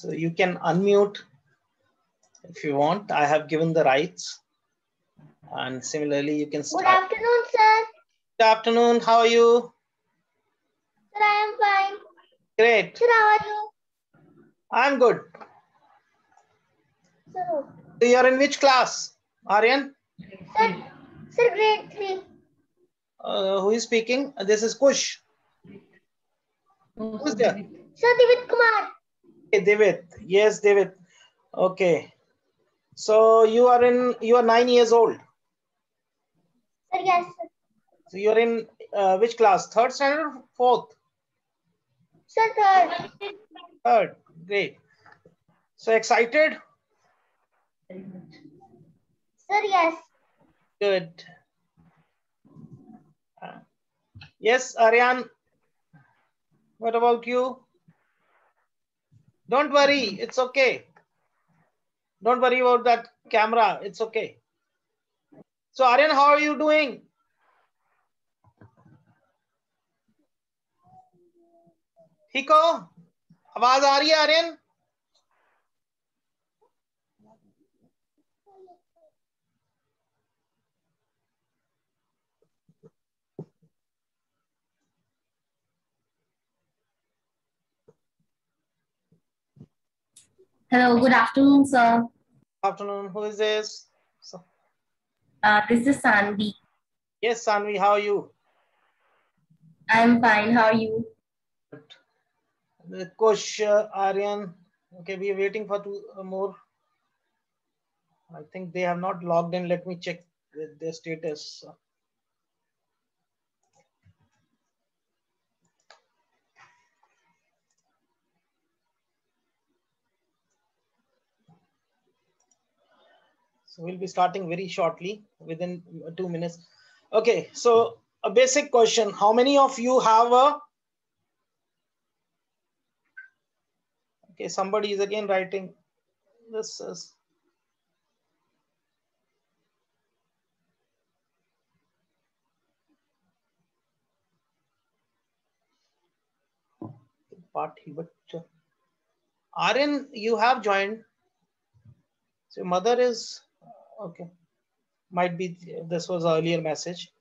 So you can unmute if you want. I have given the rights. And similarly, you can start. Good afternoon, sir. Good afternoon. How are you? Sir, I am fine. Great. Sir, how are you? I'm good. Sir, So you're in which class, Aryan? sir, grade 3. Who is speaking? This is Kush. Who's there? Sir, Divit Kumar. Okay, David. Yes, David. Okay. So you are 9 years old. Sir, yes, sir. So you're in which class? Third standard or fourth? Sir, third. Third. Great. So excited? Sir, yes. Good. Yes, Aryan. What about you? Don't worry. It's okay. Don't worry about that camera. It's okay. So Aryan, how are you doing? ठीक हो? आवाज आ रही है Aryan? Hello, good afternoon, sir. Afternoon. Who is this? This is Sanvi. Yes, Sanvi. How are you? I'm fine. How are you? Kush, Aryan. Okay, we are waiting for two more. I think they have not logged in. Let me check their status. So we'll be starting very shortly, within 2 minutes. Okay, so a basic question. How many of you have a... Okay, somebody is again writing. This is... Party, but Aryan, you have joined. So your mother is... Okay. Might be this was an earlier message.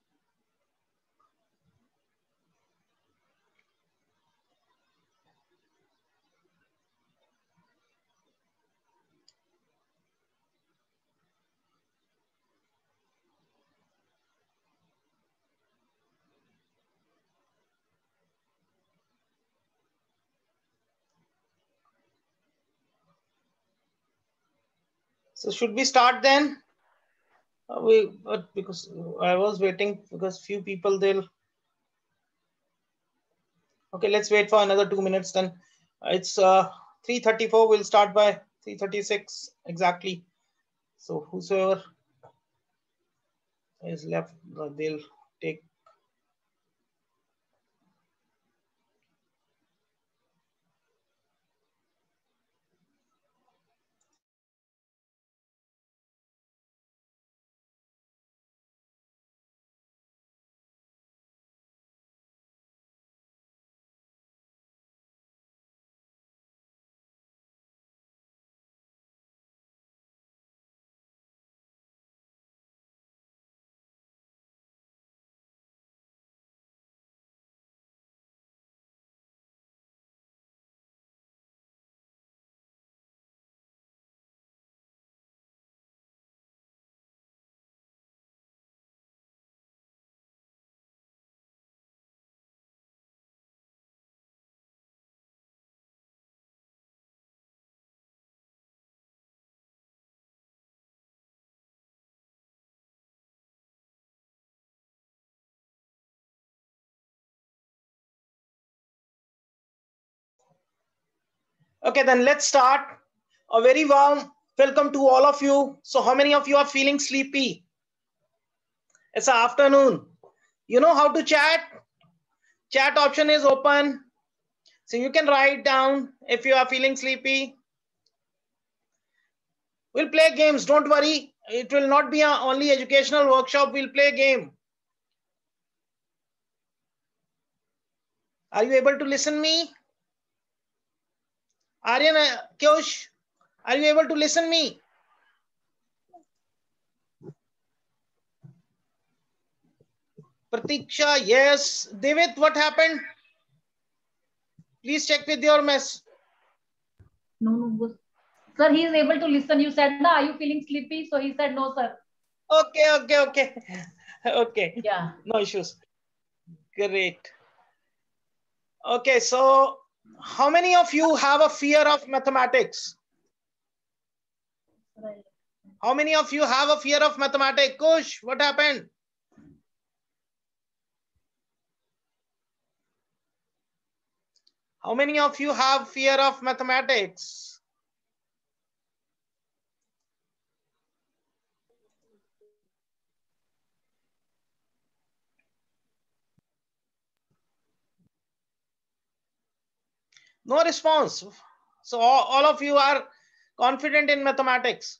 So should we start then? Because I was waiting because few people they'll... Okay, let's wait for another 2 minutes then. It's 3:34. We'll start by 3:36 exactly. So whosoever is left, they'll take. Okay, then let's start. A very warm welcome to all of you. So how many of you are feeling sleepy? It's afternoon. You know how to chat? Chat option is open. So you can write down if you are feeling sleepy. We'll play games. Don't worry. It will not be a only educational workshop. We'll play a game. Are you able to listen me? Aryan, Kyosh, are you able to listen me? Pratiksha, yes. David, what happened? Please check with your mess. No. Sir, he is able to listen. You said, "Na, are you feeling sleepy?" So he said, "No, sir." Okay. Okay. Yeah. No issues. Great. Okay, so how many of you have a fear of mathematics? Right. How many of you have a fear of mathematics? Kush, what happened? How many of you have fear of mathematics? No response. So all of you are confident in mathematics.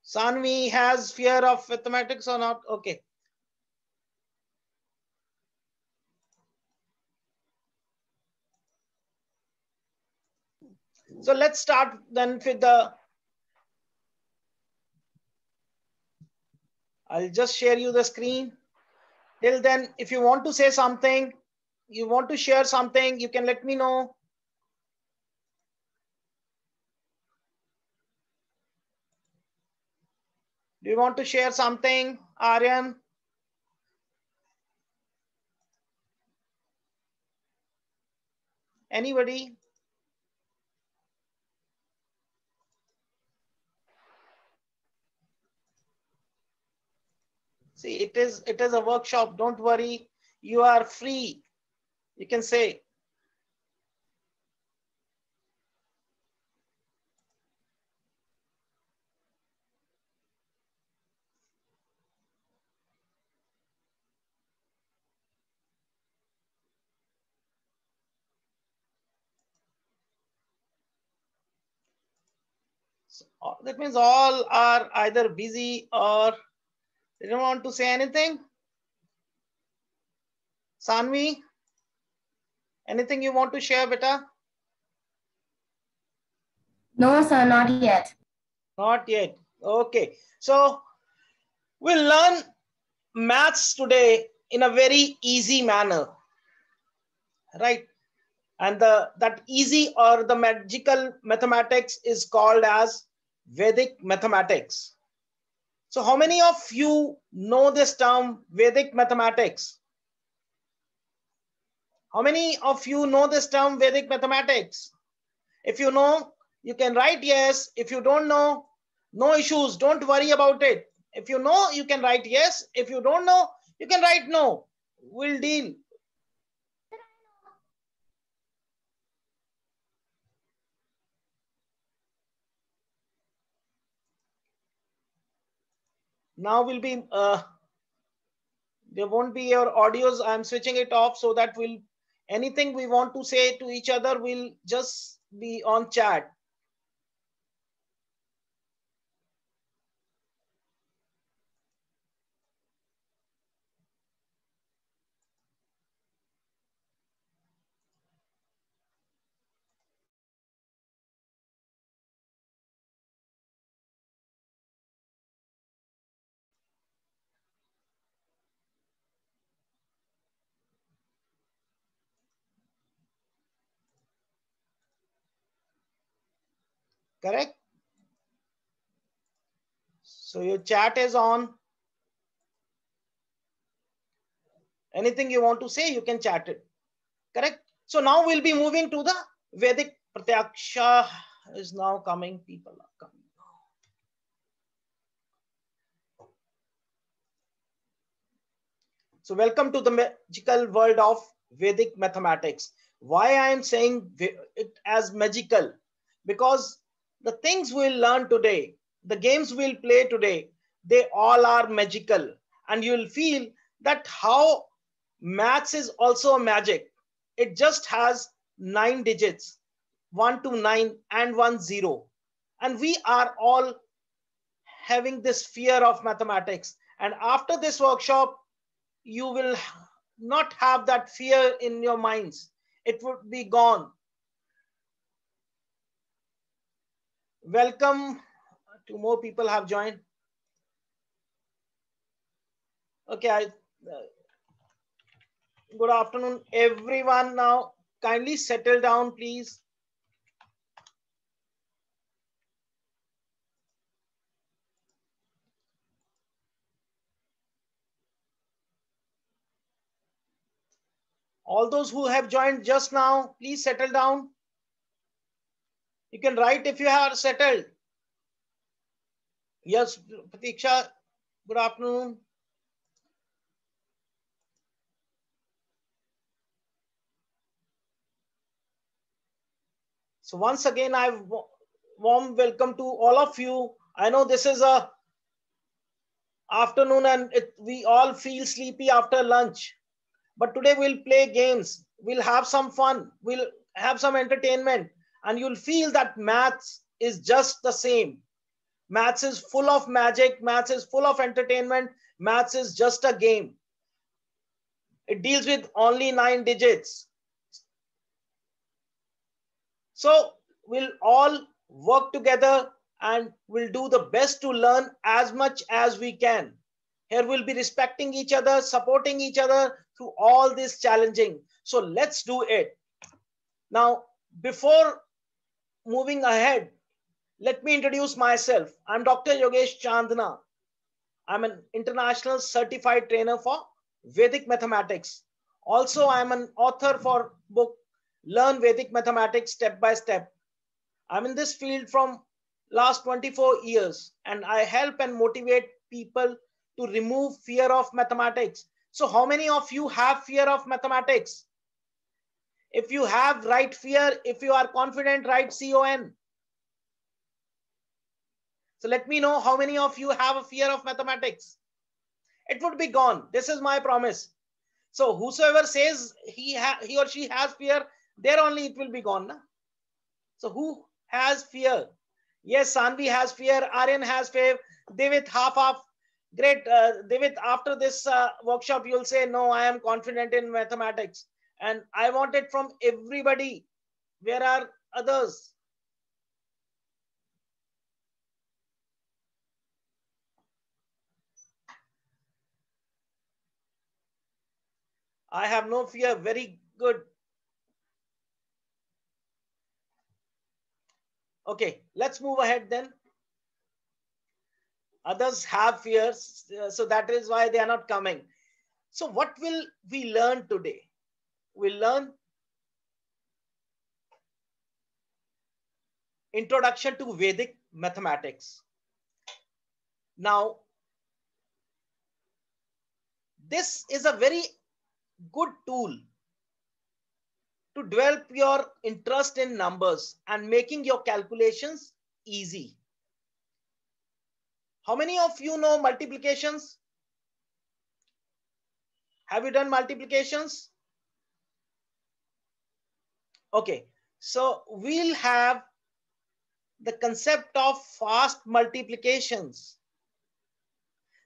Sanvi has fear of mathematics or not? Okay. So let's start then with the, I'll just share you the screen. Till then, if you want to say something, you want to share something, you can let me know. Do you want to share something, Aryan? Anybody? See, it is a workshop. Don't worry. You are free. You can say. So, that means all are either busy or they don't want to say anything. Sanvi, anything you want to share, beta? No, sir, not yet. Not yet. Okay. So we'll learn maths today in a very easy manner, right? And that easy or the magical mathematics is called as Vedic mathematics. So how many of you know this term Vedic mathematics? How many of you know this term Vedic mathematics? If you know, you can write yes. If you don't know, no issues. Don't worry about it. If you know, you can write yes. If you don't know, you can write no. We'll deal. Now will be, there won't be your audios. I'm switching it off so that we'll, anything we want to say to each other will just be on chat. Correct? So your chat is on. Anything you want to say, you can chat it. Correct? So now we'll be moving to the Vedic. Pratyaksha is now coming. People are coming. So welcome to the magical world of Vedic mathematics. Why I am saying it as magical? Because the things we'll learn today, the games we'll play today, they all are magical. And you'll feel that how maths is also a magic. It just has 9 digits, 1 to 9 and 1 0. And we are all having this fear of mathematics. And after this workshop, you will not have that fear in your minds. it would be gone. Welcome. Two more people have joined. Okay, good afternoon, everyone. Now, kindly settle down, please. All those who have joined just now, please settle down. You can write if you are settled. Yes, Pratiksha, good afternoon. So once again, I warm welcome to all of you. I know this is a afternoon and we all feel sleepy after lunch. But today we'll play games. We'll have some fun. We'll have some entertainment. And you'll feel that maths is just the same. Maths is full of magic. Maths is full of entertainment. Maths is just a game. It deals with only 9 digits. So we'll all work together and we'll do the best to learn as much as we can. Here we'll be respecting each other, supporting each other through all this challenging. So let's do it. Now, before moving ahead, let me introduce myself. I'm Dr. Yogesh Chandna. I'm an international certified trainer for Vedic mathematics. Also, I'm an author for book Learn Vedic Mathematics Step by Step. I'm in this field from last 24 years and I help and motivate people to remove fear of mathematics. So how many of you have fear of mathematics? If you have, write fear. If you are confident, write CON. So let me know how many of you have a fear of mathematics. It would be gone. This is my promise. So whosoever says he or she has fear, there only it will be gone. Na? So who has fear? Yes, Sanvi has fear. Aryan has fear. David, half. Great. David, after this workshop, you'll say, no, I am confident in mathematics. And I want it from everybody. Where are others? I have no fear. Very good. Okay, let's move ahead then. Others have fears, so that is why they are not coming. So what will we learn today? We'll learn introduction to Vedic mathematics. Now, this is a very good tool to develop your interest in numbers and making your calculations easy. How many of you know multiplications? Have you done multiplications? Okay, so we'll have the concept of fast multiplications.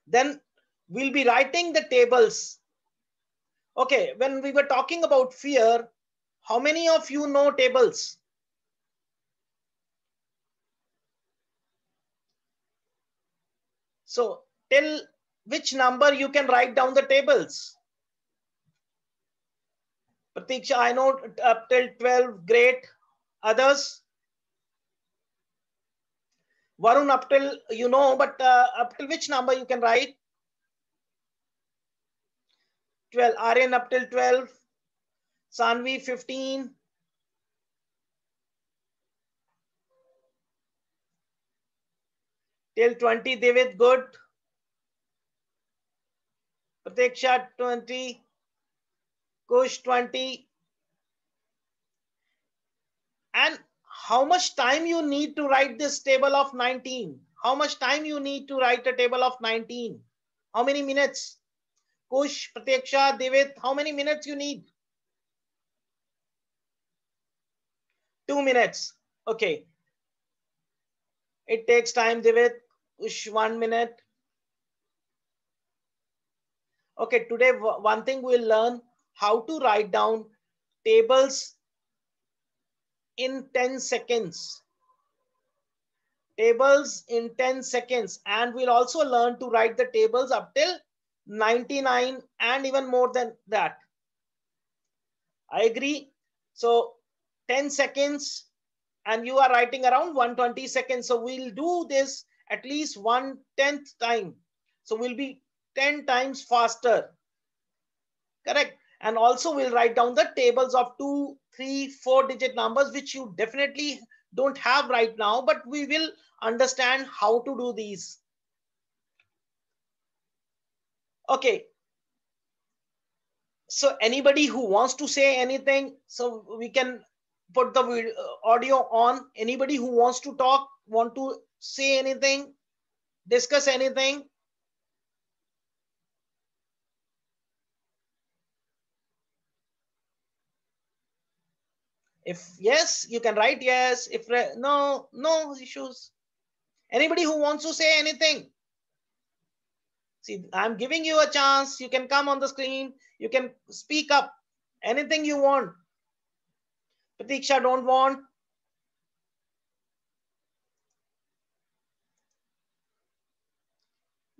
Then we'll be writing the tables. Okay, when we were talking about fear, how many of you know tables? So till which number you can write down the tables? Pratiksha, I know up till 12, great. Others? Varun, up till, you know, but up till which number you can write? 12. Aryan, up till 12. Sanvi, 15. Till 20, David, good. Pratiksha, 20. Kush, 20. And how much time you need to write this table of 19? How much time you need to write a table of 19? How many minutes? Kush, Pratiksha, David, how many minutes you need? 2 minutes. Okay. It takes time, David. Kush, 1 minute. Okay, today one thing we'll learn how to write down tables in 10 seconds. Tables in 10 seconds. And we'll also learn to write the tables up till 99 and even more than that. I agree. So 10 seconds and you are writing around 120 seconds. So we'll do this at least 1/10 time. So we'll be 10 times faster. Correct. And also we'll write down the tables of 2, 3, 4 digit numbers, which you definitely don't have right now, but we will understand how to do these. Okay. So anybody who wants to say anything, so we can put the audio on. Anybody who wants to talk, want to say anything, discuss anything? If yes, you can write yes. If no, no issues. Anybody who wants to say anything? See, I'm giving you a chance. You can come on the screen. You can speak up. Anything you want. Pratiksha don't want.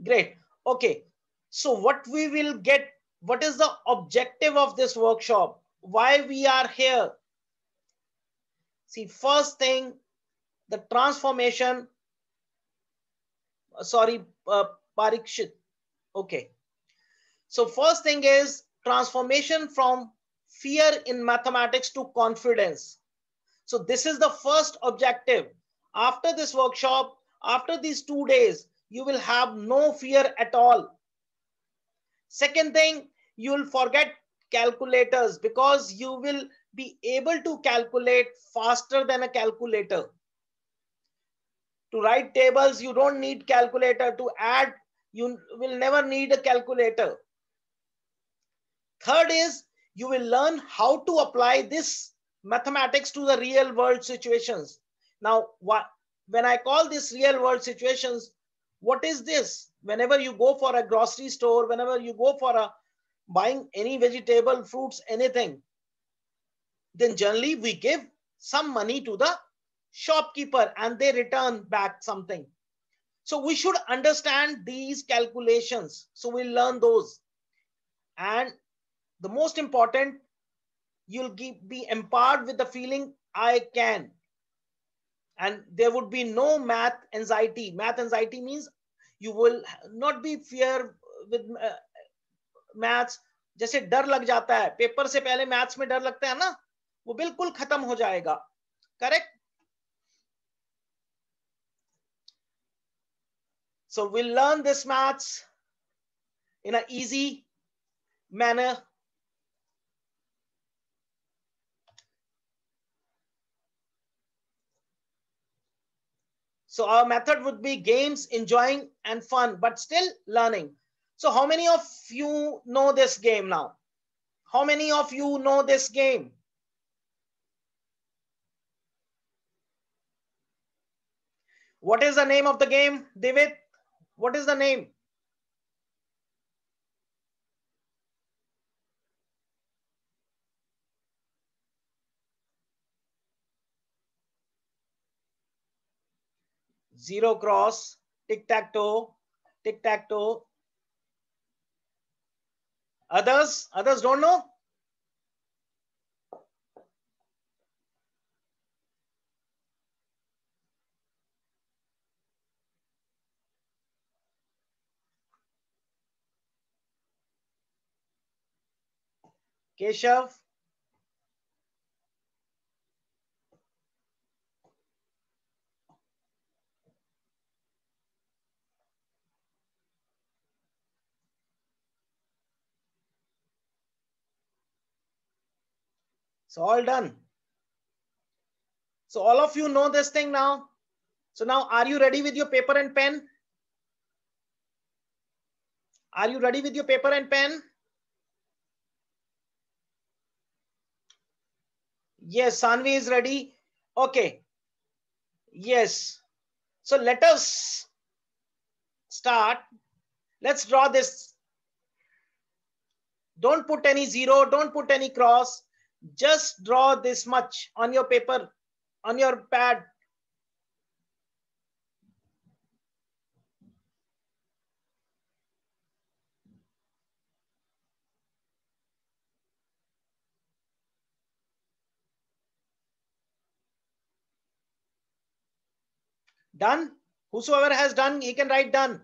Great. Okay. So what we will get, what is the objective of this workshop? Why we are here? See, first thing, the transformation. Sorry, Parikshit. Okay. So first thing is transformation from fear in mathematics to confidence. So this is the first objective. After this workshop, after these 2 days, you will have no fear at all. Second thing, you will forget calculators because you will be able to calculate faster than a calculator. To write tables, you don't need calculator. To add, you will never need a calculator. Third is you will learn how to apply this mathematics to the real world situations. Now, when I call this real world situations, what is this? Whenever you go for a grocery store, whenever you go for buying any vegetable, fruits, anything, then generally we give some money to the shopkeeper and they return back something. So we should understand these calculations. So we'll learn those. And the most important, you'll be empowered with the feeling I can. And there would be no math anxiety. Math anxiety means you will not be fear with maths. जैसे डर लग जाता है, paper से पहले maths में डर लगता है ना, वो बिल्कुल खत्म हो जाएगा. Correct? So we'll learn this maths in an easy manner. So our method would be games, enjoying and fun, but still learning. So how many of you know this game now? How many of you know this game? What is the name of the game, David? What is the name? Zero cross, tic-tac-toe, tic-tac-toe. Others don't know? Keshav? So all done. So all of you know this thing now. So now are you ready with your paper and pen? Are you ready with your paper and pen? Yes, Sanvi is ready. Okay. Yes. So let us start. Let's draw this. Don't put any zero, don't put any cross. Just draw this much on your paper on your pad. Done? Whosoever has done, he can write done.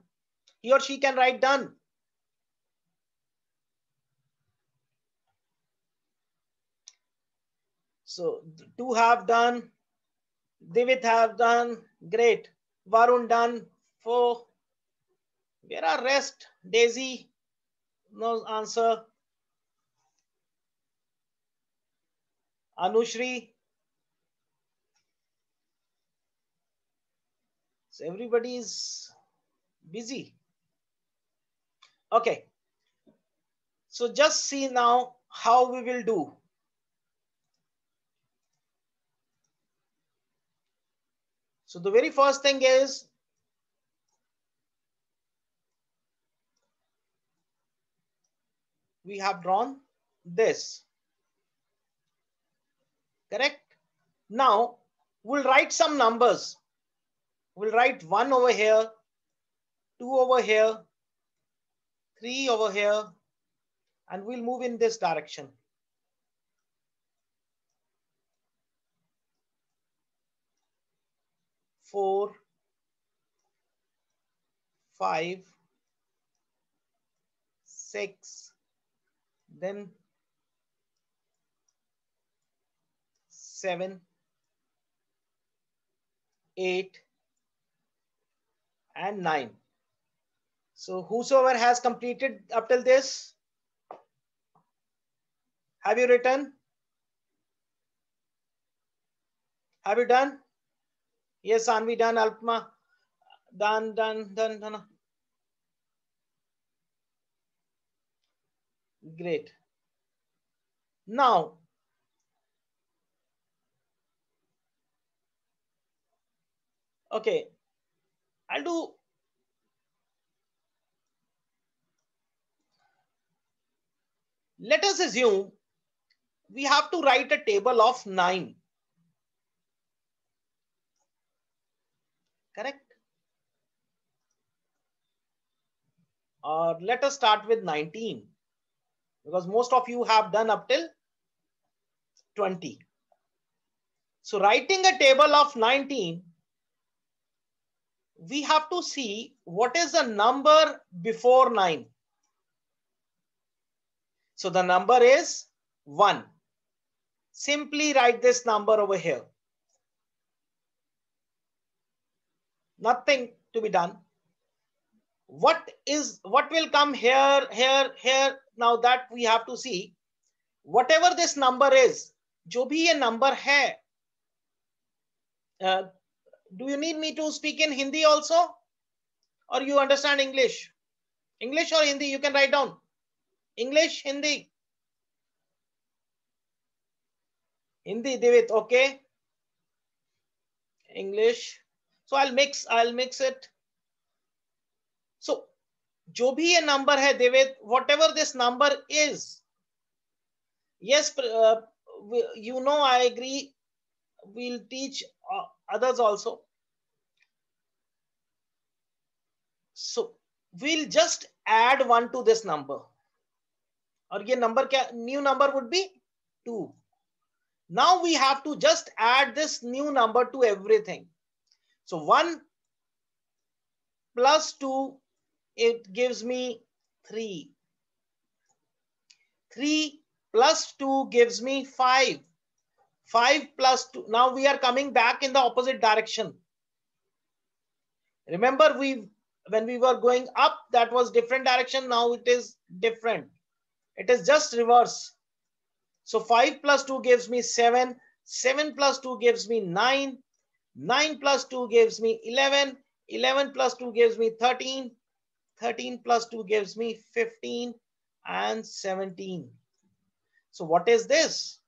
He or she can write done. So 2 have done. Divit have done. Great. Varun done. 4. Where are rest? Daisy? No answer. Anushri? So everybody is busy. Okay. So just see now how we will do. So the very first thing is we have drawn this. Correct? Now we'll write some numbers. We'll write 1 over here, 2 over here, 3 over here, and we'll move in this direction. 4, 5, 6, then 7, 8, and 9. So whosoever has completed up till this, have you written? Have you done? Yes, Anvi done. Alpma done. Great. Now, okay, I'll do. Let us assume we have to write a table of 9. Correct? Or let us start with 19, because most of you have done up till 20. So writing a table of 19, we have to see what is the number before 9. So the number is 1. Simply write this number over here. Nothing to be done. What will come here, here? Now that we have to see. Whatever this number is, जो भी ये number है, do you need me to speak in Hindi also? Or you understand English? English or Hindi, you can write down. English, Hindi. Hindi, Divit, okay. English. So I'll mix it. So, जो भी ये number है, Divit, whatever this number is. Yes, you know, I agree. We'll teach others also. So we'll just add 1 to this number. और ये number क्या? New number would be 2. Now we have to just add this new number to everything. So 1 plus 2, it gives me 3. 3 plus 2 gives me 5. 5 plus 2. Now we are coming back in the opposite direction. Remember, when we were going up, that was different direction. Now it is different. It is just reverse. So 5 plus 2 gives me 7. 7 plus 2 gives me 9. 9 plus 2 gives me 11. 11 plus 2 gives me 13. 13 plus 2 gives me 15 and 17. So what is this?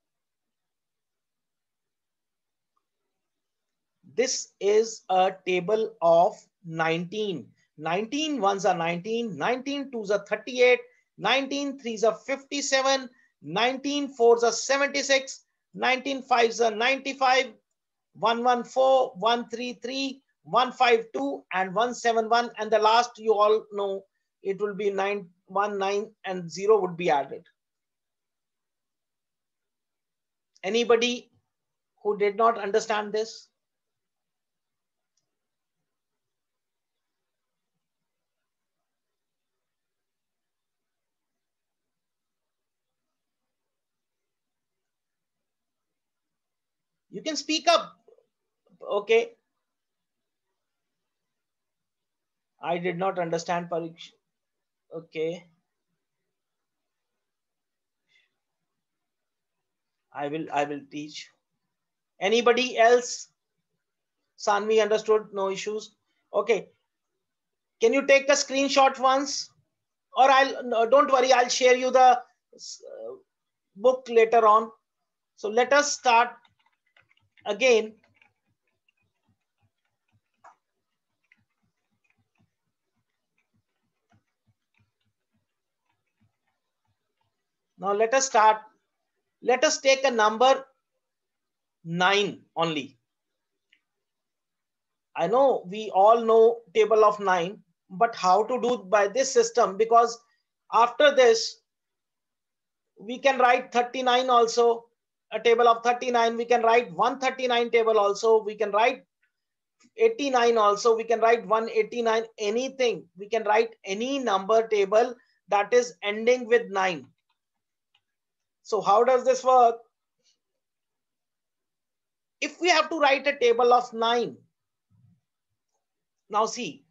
This is a table of 19. 19 ones are 19. 19 twos are 38. 19 threes are 57. 19 fours are 76. 19 fives are 95. 114, 133, 152, and 171. And the last, you all know, it will be 919 and 0 would be added. Anybody who did not understand this? You can speak up. Okay. I did not understand, Pariksha. Okay. I will teach. Anybody else? Sanvi understood, no issues. Okay. Can you take a screenshot once? Or no, don't worry, I'll share you the book later on. So let us start again. Now let us start. Let us take a number 9 only. I know we all know table of 9, but how to do by this system? Because after this, we can write 39 also, a table of 39. We can write 139 table also. We can write 89 also. We can write 189, anything. We can write any number table that is ending with 9. So how does this work? If we have to write a table of 9, now see,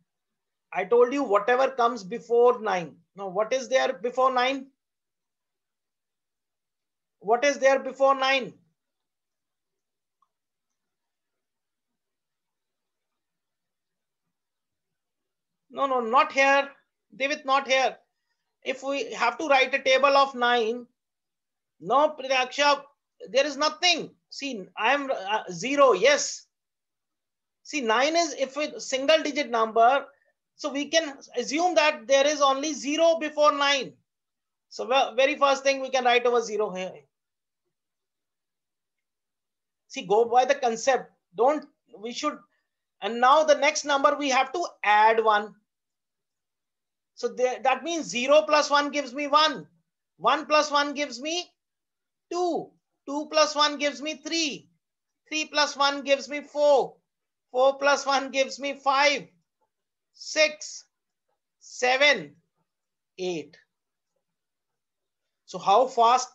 I told you whatever comes before 9. Now what is there before 9? What is there before 9? No, not here. David, not here. If we have to write a table of 9, no, Priyaksha, there is nothing. See, I am 0, yes. See, 9 is if it's single digit number, so we can assume that there is only 0 before 9. So very first thing we can write over 0 here. See, go by the concept. We should, and now the next number we have to add 1. So that means 0 plus 1 gives me 1. 1 plus 1 gives me 2. 2 plus 1 gives me 3. 3 plus 1 gives me 4. 4 plus 1 gives me 5. 6, 7, 8. So how fast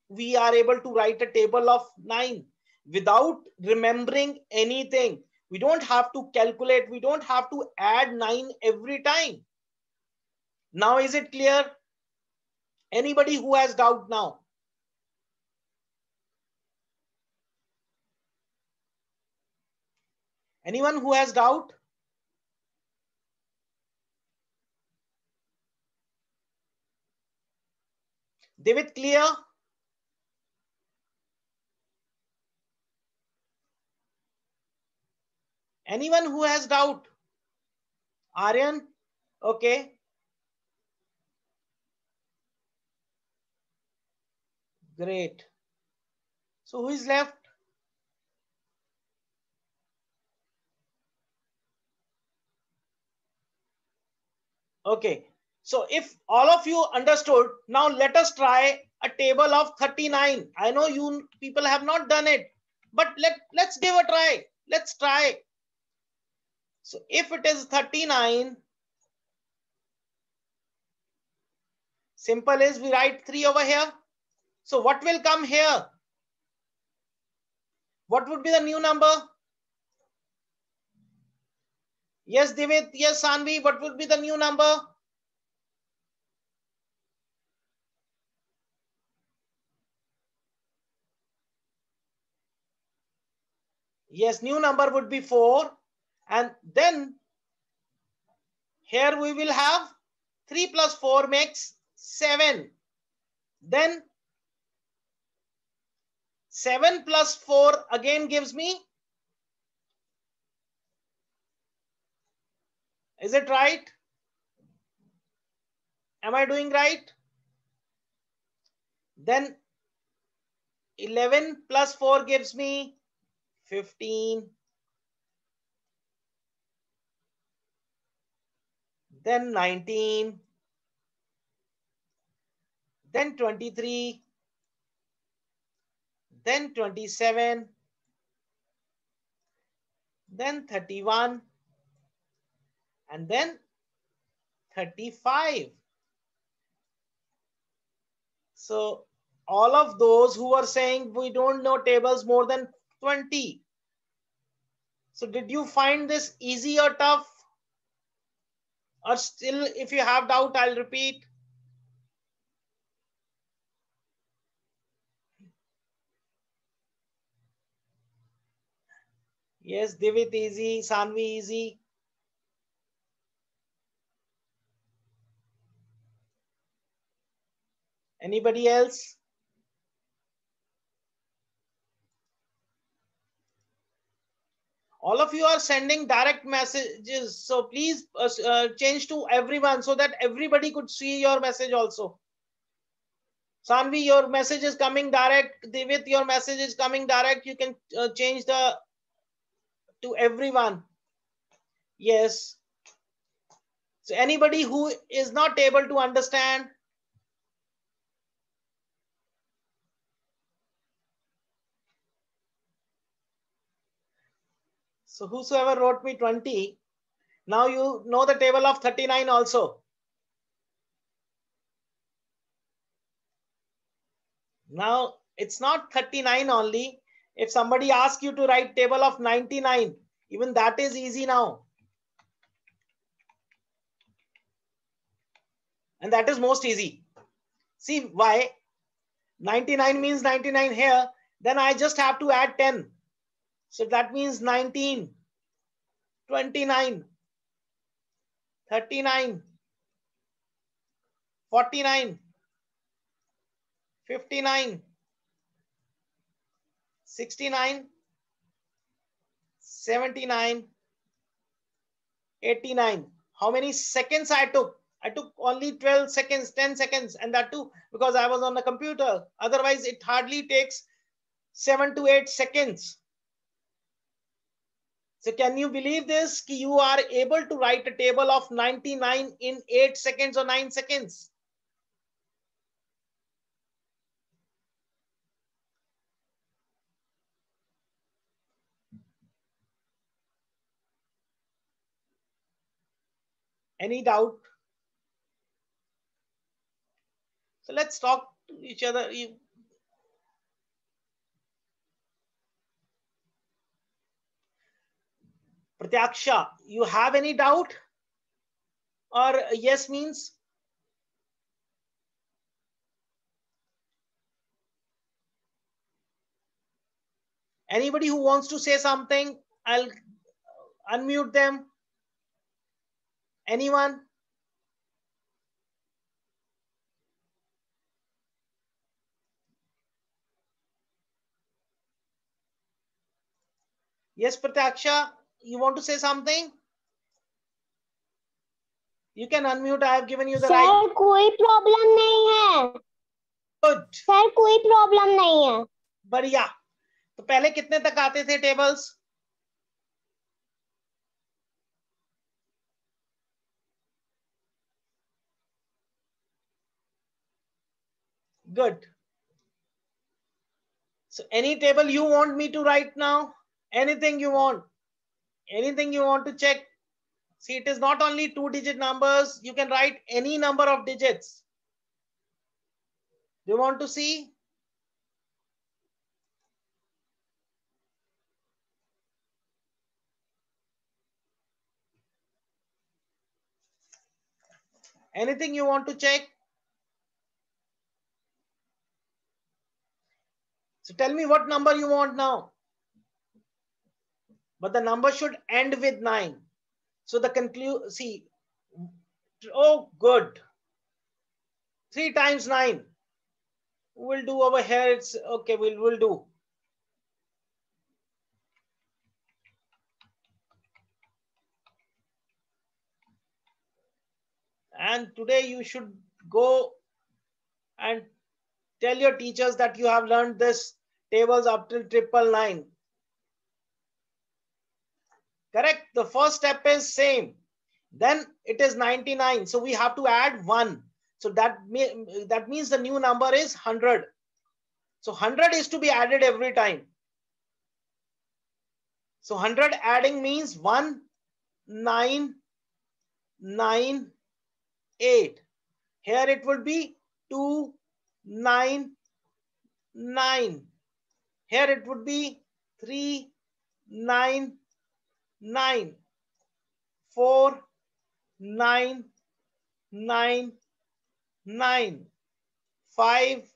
we are able to write a table of 9 without remembering anything. We don't have to calculate. We don't have to add 9 every time. Now is it clear? Anybody who has doubt now? Anyone who has doubt? David, clear? Anyone who has doubt? Aryan? Okay. Great. So who is left? Okay. So if all of you understood, now let us try a table of 39. I know you people have not done it, but let's give a try. Let's try. So if it is 39, simple is we write 3 over here. So what will come here? What would be the new number? Yes, Divit. Yes, Sanvi. What would be the new number? Yes, new number would be 4. And then here we will have 3 plus 4 makes 7. Then 7 plus 4 again gives me. Is it right? Am I doing right? Then 11 plus 4 gives me 15, then 19, then 23, then 27, then 31, and then 35. So all of those who are saying we don't know tables more than 20. So did you find this easy or tough? Or still, if you have doubt, I'll repeat. Yes, Divit easy, Sanvi easy. Anybody else? All of you are sending direct messages. So please change to everyone so that everybody could see your message also. Sanvi, your message is coming direct. Divit, your message is coming direct. You can change the to everyone. Yes. So anybody who is not able to understand, so whosoever wrote me 20, now you know the table of 39 also. Now it's not 39 only. If somebody asks you to write table of 99, even that is easy now. And that is most easy. See why? 99 means 99 here. Then I just have to add 10. So that means 19, 29, 39, 49, 59, 69, 79, 89. How many seconds I took? I took only 12 seconds, 10 seconds, and that too because I was on the computer. Otherwise, it hardly takes 7 to 8 seconds. So can you believe this? Ki you are able to write a table of 99 in 8 seconds or 9 seconds. Any doubt? So let's talk to each other. Pratyaksha, you have any doubt? Or yes means? Anybody who wants to say something, I'll unmute them. Anyone? Yes, Pratyaksha, you want to say something? You can unmute. I have given you the right. Sir कोई problem नहीं है. Good. Sir कोई problem नहीं है. बढ़िया. तो पहले कितने तक आते थे tables? Good. So any table you want me to write now? Anything you want? Anything you want to check? See, it is not only 2-digit numbers. You can write any number of digits. Do you want to see? Anything you want to check? So tell me what number you want now. But the number should end with 9. So the conclude, see, oh, good. 3 times 9. We'll do over here. It's okay. We'll do. And today you should go and tell your teachers that you have learned this tables up till 999. Correct. The first step is same. Then it is 99. So we have to add 1. So that means the new number is 100. So 100 is to be added every time. So 100 adding means 1, 9, 9, 8. Here it would be 2, 9, 9. Here it would be 3, 9, 9. 4, 9, 9, 9. 5,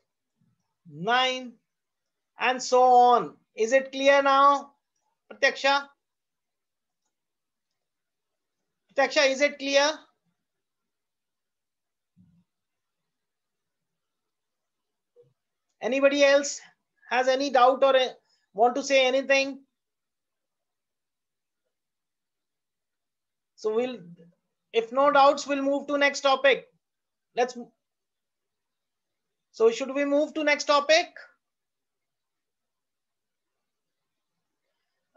9, and so on. Is it clear now, Pratyaksha? Pratyaksha, is it clear? Anybody else has any doubt or want to say anything? So if no doubts, we'll move to next topic. So should we move to next topic?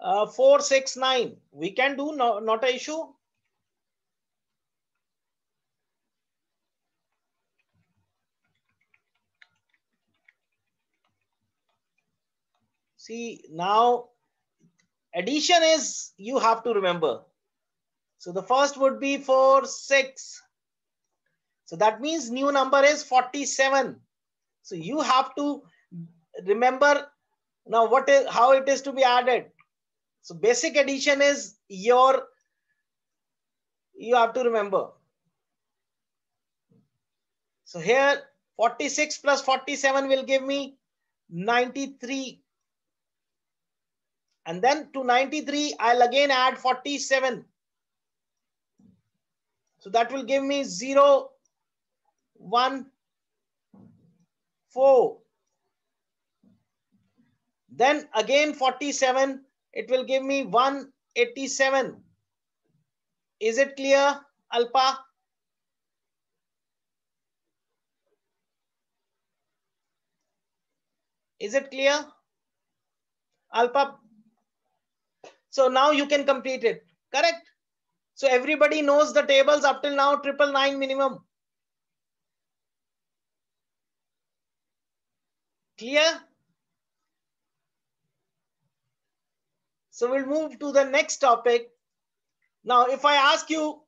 4, 6, 9. We can do, not an issue. See, now addition is you have to remember. So the first would be 4, 6. So that means new number is 47. So you have to remember now how it is to be added. So basic addition is you have to remember. So here 46 plus 47 will give me 93. And then to 93, I'll again add 47. So that will give me 0, 1, 4. Then again 47, it will give me 187. Is it clear, Alpa? Is it clear, Alpa? So now you can complete it, correct? So everybody knows the tables up till now, 999 minimum. Clear? So we'll move to the next topic. Now, if I ask you,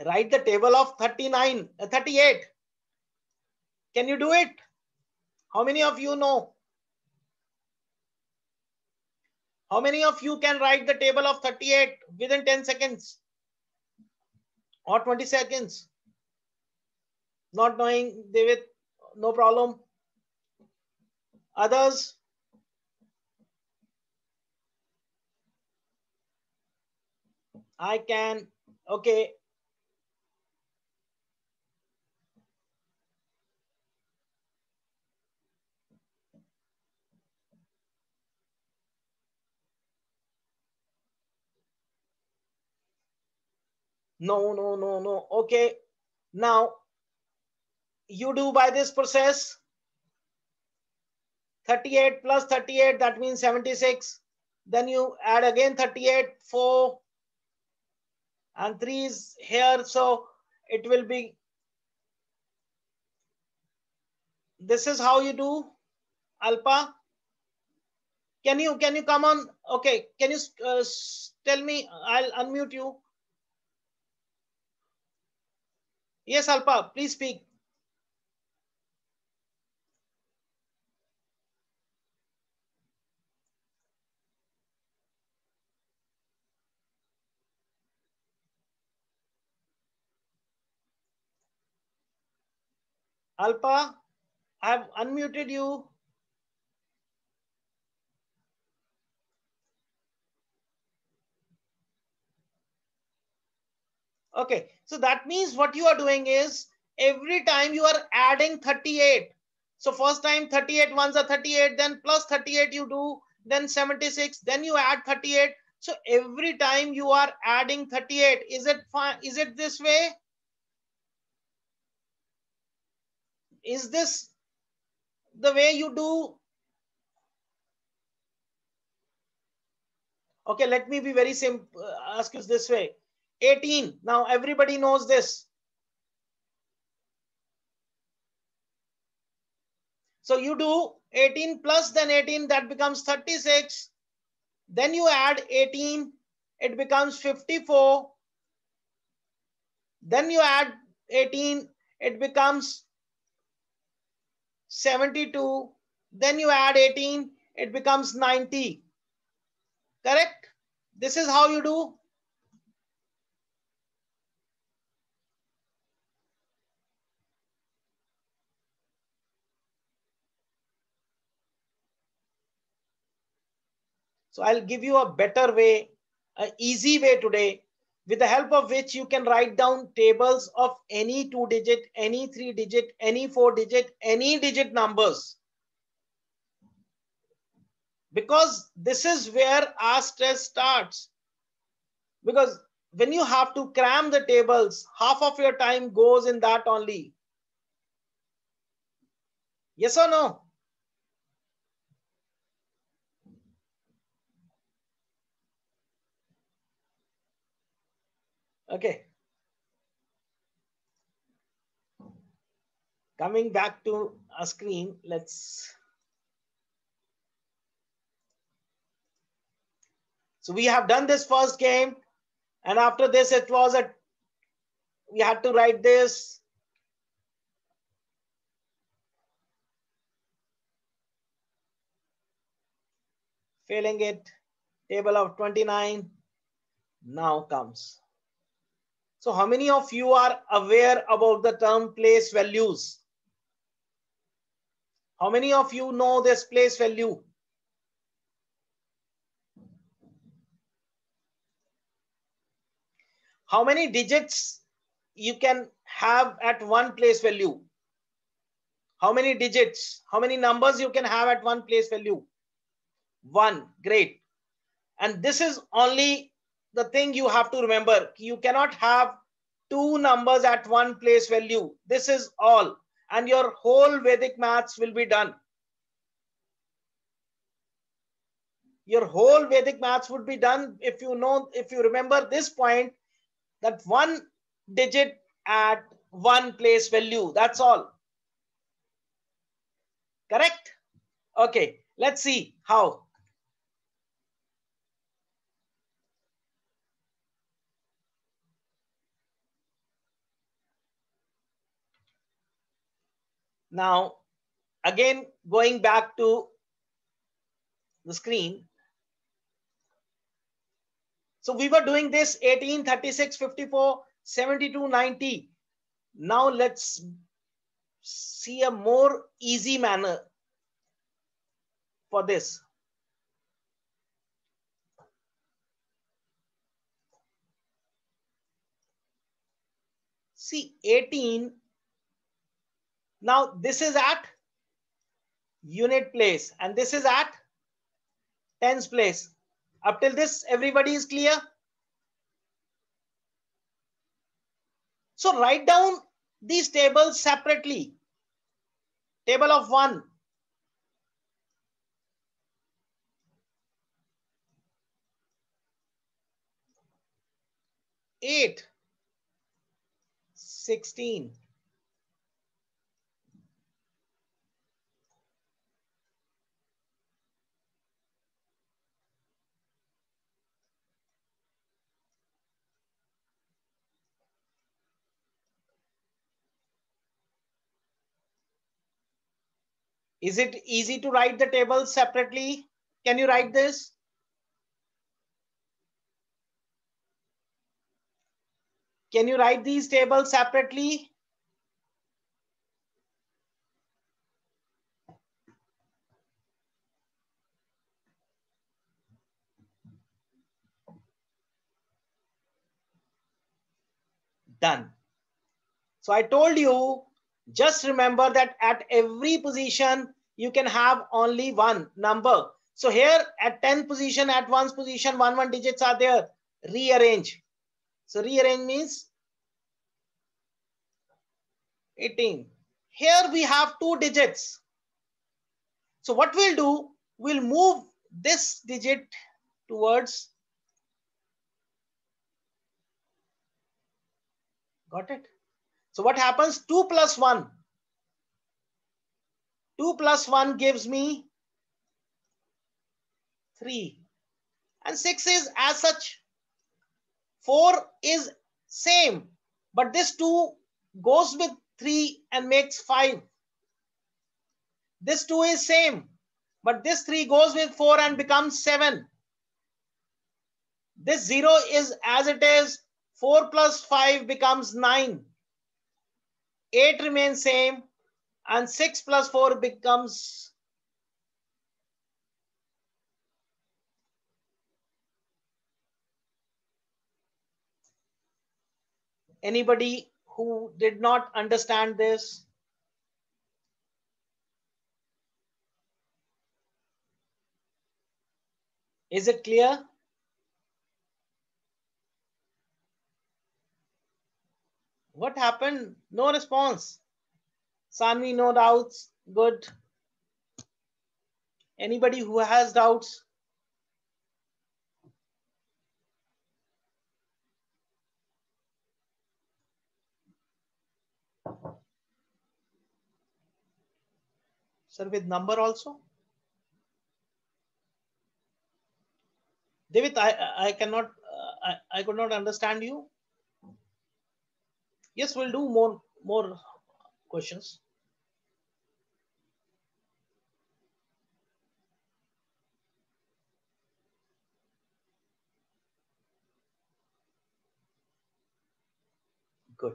write the table of 38. Can you do it? How many of you know? How many of you can write the table of 38 within 10 seconds? Or 20 seconds? Not knowing, David, no problem. Others? I can. Okay. No. Okay. Now, you do by this process. 38 plus 38, that means 76. Then you add again 38, 4, and 3 is here. So it will be, this is how you do, Alpa. Can you come on? Okay. Can you tell me? I'll unmute you. Yes, Alpa, please speak. Alpa, I have unmuted you. Okay, so that means what you are doing is every time you are adding 38. So first time 38 ones are 38, then plus 38 you do, then 76, then you add 38. So every time you are adding 38, is it fine? Is it this way? Is this the way you do? Okay, let me be very simple. Ask you this way. 18. Now everybody knows this. So you do 18 plus then 18, that becomes 36. Then you add 18, it becomes 54. Then you add 18, it becomes 72. Then you add 18, it becomes 90. Correct? This is how you do. So I'll give you a better way, an easy way today, with the help of which you can write down tables of any 2-digit, any 3-digit, any 4-digit, any digit numbers. Because this is where our stress starts. Because when you have to cram the tables, half of your time goes in that only. Yes or no? Okay. Coming back to our screen, so we have done this first game, and after this it was we had to write this. Failing it, table of 29 now comes. So how many of you are aware about the term place values? How many of you know this place value? How many digits you can have at one place value? How many digits? How many numbers you can have at one place value? 1. Great. And this is only the thing you have to remember. You cannot have 2 numbers at one place value. This is all. And your whole Vedic maths will be done. Your whole Vedic maths would be done if you remember this point, that 1 digit at one place value. That's all. Correct? Okay, let's see how. Now, again, going back to the screen. So we were doing this 18, 36, 54, 72, 90. Now let's see a more easy manner for this. See, 18. Now this is at unit place and this is at tens place. Up till this, everybody is clear? So write down these tables separately. Table of 1. 8. 16. Is it easy to write the tables separately? Can you write this? Can you write these tables separately? Done. So I told you, just remember that at every position, you can have only one number. So here at 10 position, at 1's position, 1 digits are there. Rearrange. So rearrange means 18. Here we have 2 digits. So what we'll do, we'll move this digit towards Got it? So what happens? 2 plus 1. 2 plus 1 gives me 3. And 6 is as such. 4 is same. But this 2 goes with 3 and makes 5. This 2 is same. But this 3 goes with 4 and becomes 7. This 0 is as it is. 4 plus 5 becomes 9. 8 remains same. And 6 plus 4 becomes anybody who did not understand this? Is it clear? What happened? No response. Sanvi, no doubts. Good. Anybody who has doubts? Sir, with number also? David, I cannot, I could not understand you. Yes, we'll do more questions. Good.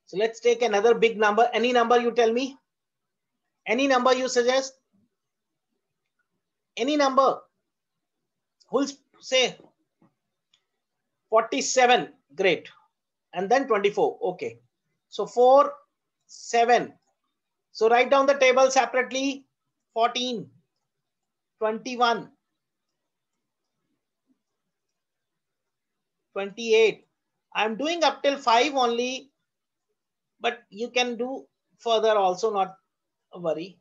So let's take another big number. Any number you tell me? Any number you suggest? Any number? Who'll say 47? Great. And then 24. Okay. So 4, 7. So write down the table separately. 14, 21, 28. I'm doing up till 5 only, but you can do further also, not a worry.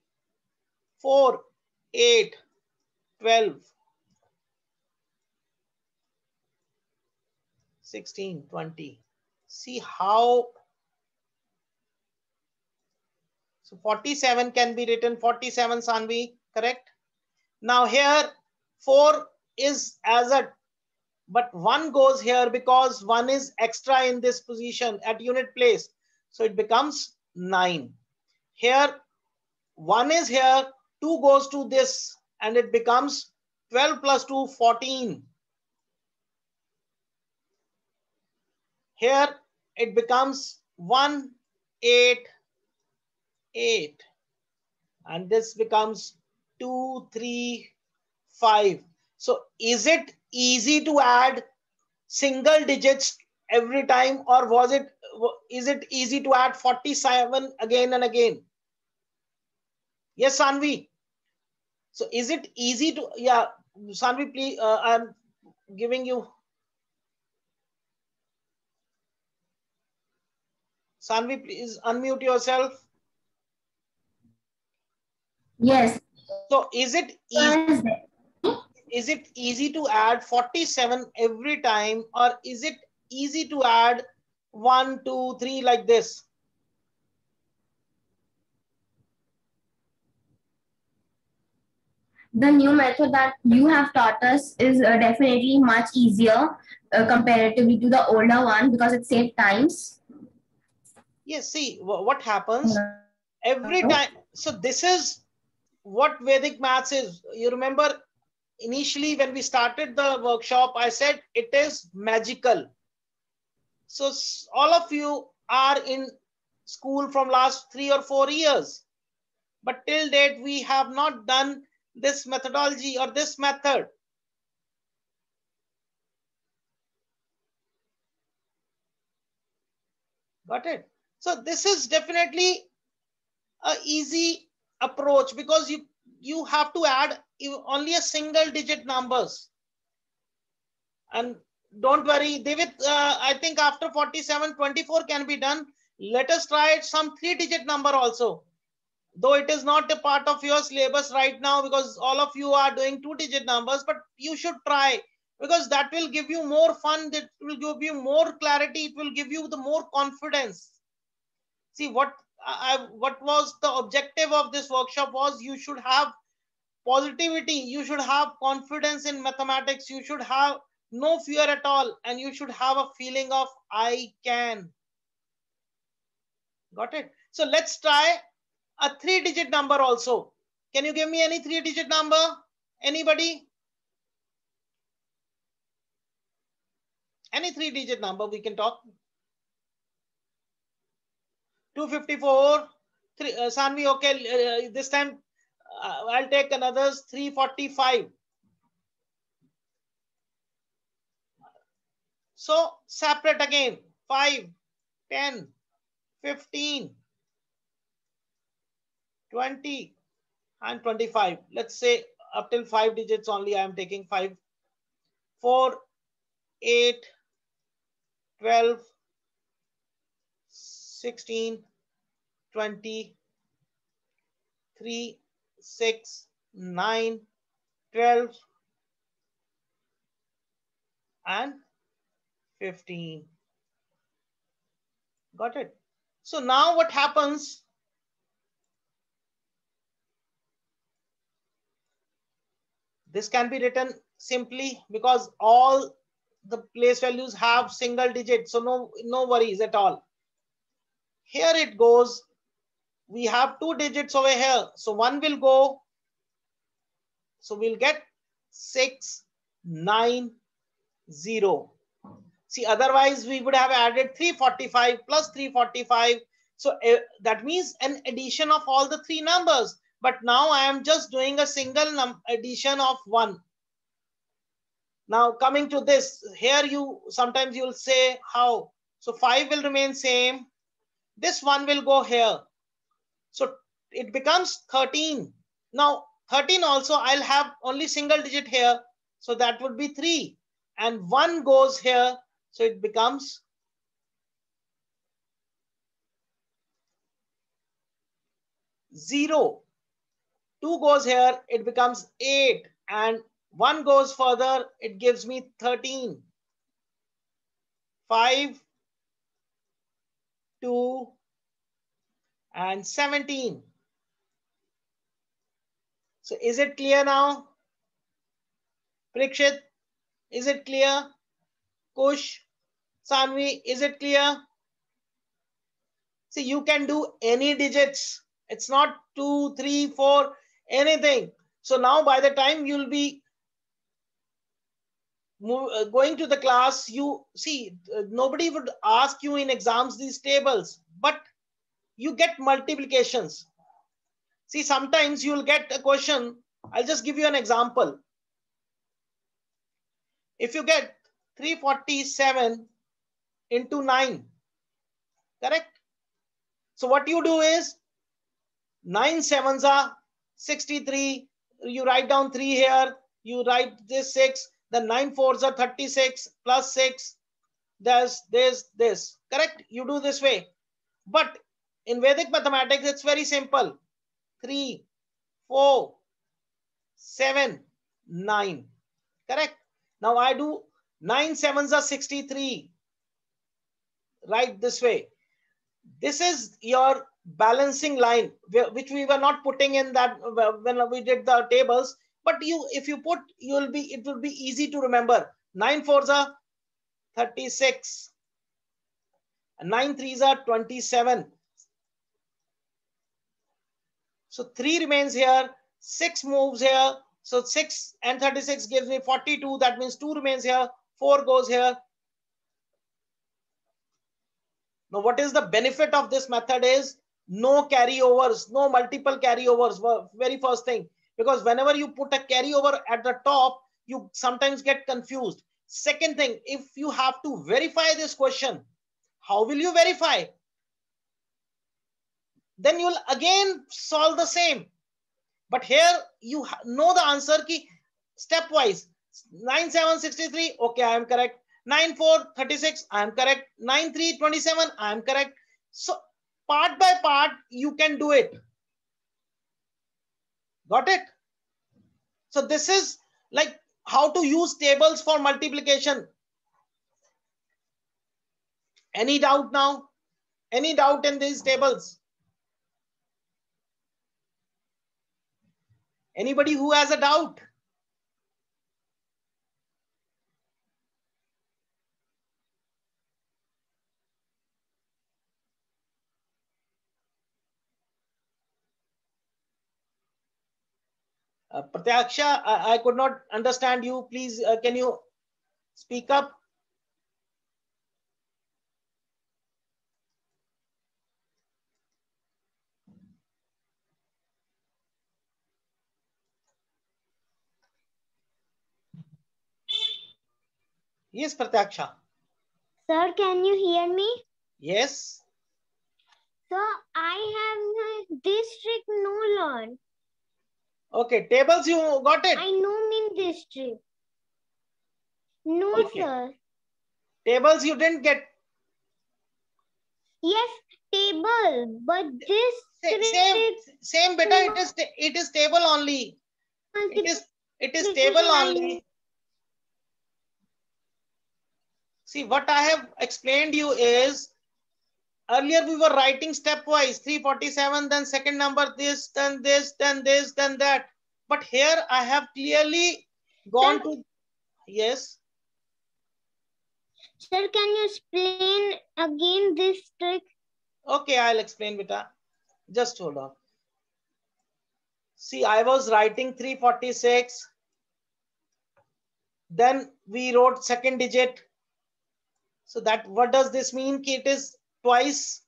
4, 8, 12, 16, 20. See how. So 47 can be written 47, Sanvi, correct? Now here 4 is as a, but 1 goes here because 1 is extra in this position at unit place. So it becomes 9. Here 1 is here, 2 goes to this and it becomes 12 plus 2, 14. Here it becomes 1, 8, 8. And this becomes 2, 3, 5. So is it easy to add single digits every time, or is it easy to add 47 again and again? Yes, Sanvi. So is it easy to, yeah, Sanvi, please, I'm giving you. Sanvi, please unmute yourself. Yes. So is it easy to add 47 every time, or is it easy to add 1, 2, 3 like this? The new method that you have taught us is definitely much easier comparatively to the older one because it saves times. Yes, see what happens every time. So this is what Vedic maths is. You remember initially when we started the workshop, I said it is magical. So all of you are in school from last 3 or 4 years, but till date we have not done this methodology or this method. Got it? So this is definitely an easy approach because you have to add only a single digit numbers. And don't worry, David, I think after 47, 24 can be done. Let us try some 3-digit number also. Though it is not a part of your syllabus right now because all of you are doing 2-digit numbers, but you should try because that will give you more fun, that will give you more clarity, it will give you the more confidence. See, what was the objective of this workshop was you should have positivity, you should have confidence in mathematics, you should have no fear at all, and you should have a feeling of I can. Got it? So let's try a 3-digit number also. Can you give me any 3-digit number? Anybody? Any 3-digit number we can talk. 254. Sanvi, okay. This time I'll take another 345. So separate again. 5, 10, 15, 20, and 25. Let's say up till 5 digits only I am taking 5. 4, 8, 12, 16, 20, 3, 6, 9, 12, and 15. Got it? So now what happens? This can be written simply because all the place values have single digits. So no worries at all. Here it goes. We have 2 digits over here. So 1 will go. So we'll get 6, 9, 0. See, otherwise we would have added 345 plus 345. So that means an addition of all the 3 numbers. But now I am just doing a single addition of 1. Now coming to this, here sometimes you'll say how. So 5 will remain same. This 1 will go here. So it becomes 13. Now 13 also I'll have only single digit here. So that would be 3. And 1 goes here. So it becomes 0. 2 goes here, it becomes 8. And 1 goes further, it gives me 13. 5, 2, and 17. So is it clear now? Parikshit, is it clear? Kush, Sanvi, is it clear? See, you can do any digits. It's not 2, 3, 4, anything. So now by the time you'll be going to the class, you see, nobody would ask you in exams these tables, but you get multiplications. See, sometimes you'll get a question. I'll just give you an example. If you get 347 into 9, correct? So what you do is 9 sevens are 63. You write down 3 here. You write this 6. The 9 fours are 36 plus 6. There's this. Correct? You do this way. But in Vedic mathematics, it's very simple. 3, 4, 7, 9. Correct? Now I do 9 sevens are 63. Right this way. This is your balancing line, which we were not putting in that when we did the tables. But if you put, it will be easy to remember. 9 fours are 36. And 9 threes are 27. So 3 remains here. 6 moves here. So 6 and 36 gives me 42. That means 2 remains here. 4 goes here. Now, what is the benefit of this method is no carryovers, no multiple carryovers. Very first thing, because whenever you put a carryover at the top, you sometimes get confused. Second thing, if you have to verify this question, how will you verify? Then you'll again solve the same. But here you know the answer key stepwise. 9 7 63. Okay, I am correct. 9 4 36. I am correct. 9 3 27. I am correct. So part by part you can do it. Got it? So this is like how to use tables for multiplication. Any doubt now? Any doubt in these tables? Anybody who has a doubt? Pratyaksha, I could not understand you. Please, can you speak up? Yes, Pratyaksha. Sir, can you hear me? Yes. Sir, I have this trick no learn. Okay, tables, you got it. I know mean this trick. No, Okay. sir. Tables you didn't get. Yes, table, but this trick Same beta. It is table only. It is table only. See, what I have explained you is, earlier we were writing stepwise 347, then second number this, then this, then this, then that. But here I have clearly gone to, yes. Sir, can you explain again this trick? Okay, I'll explain, beta. Just hold on. See, I was writing 346. Then we wrote second digit. So that, what does this mean? It is twice.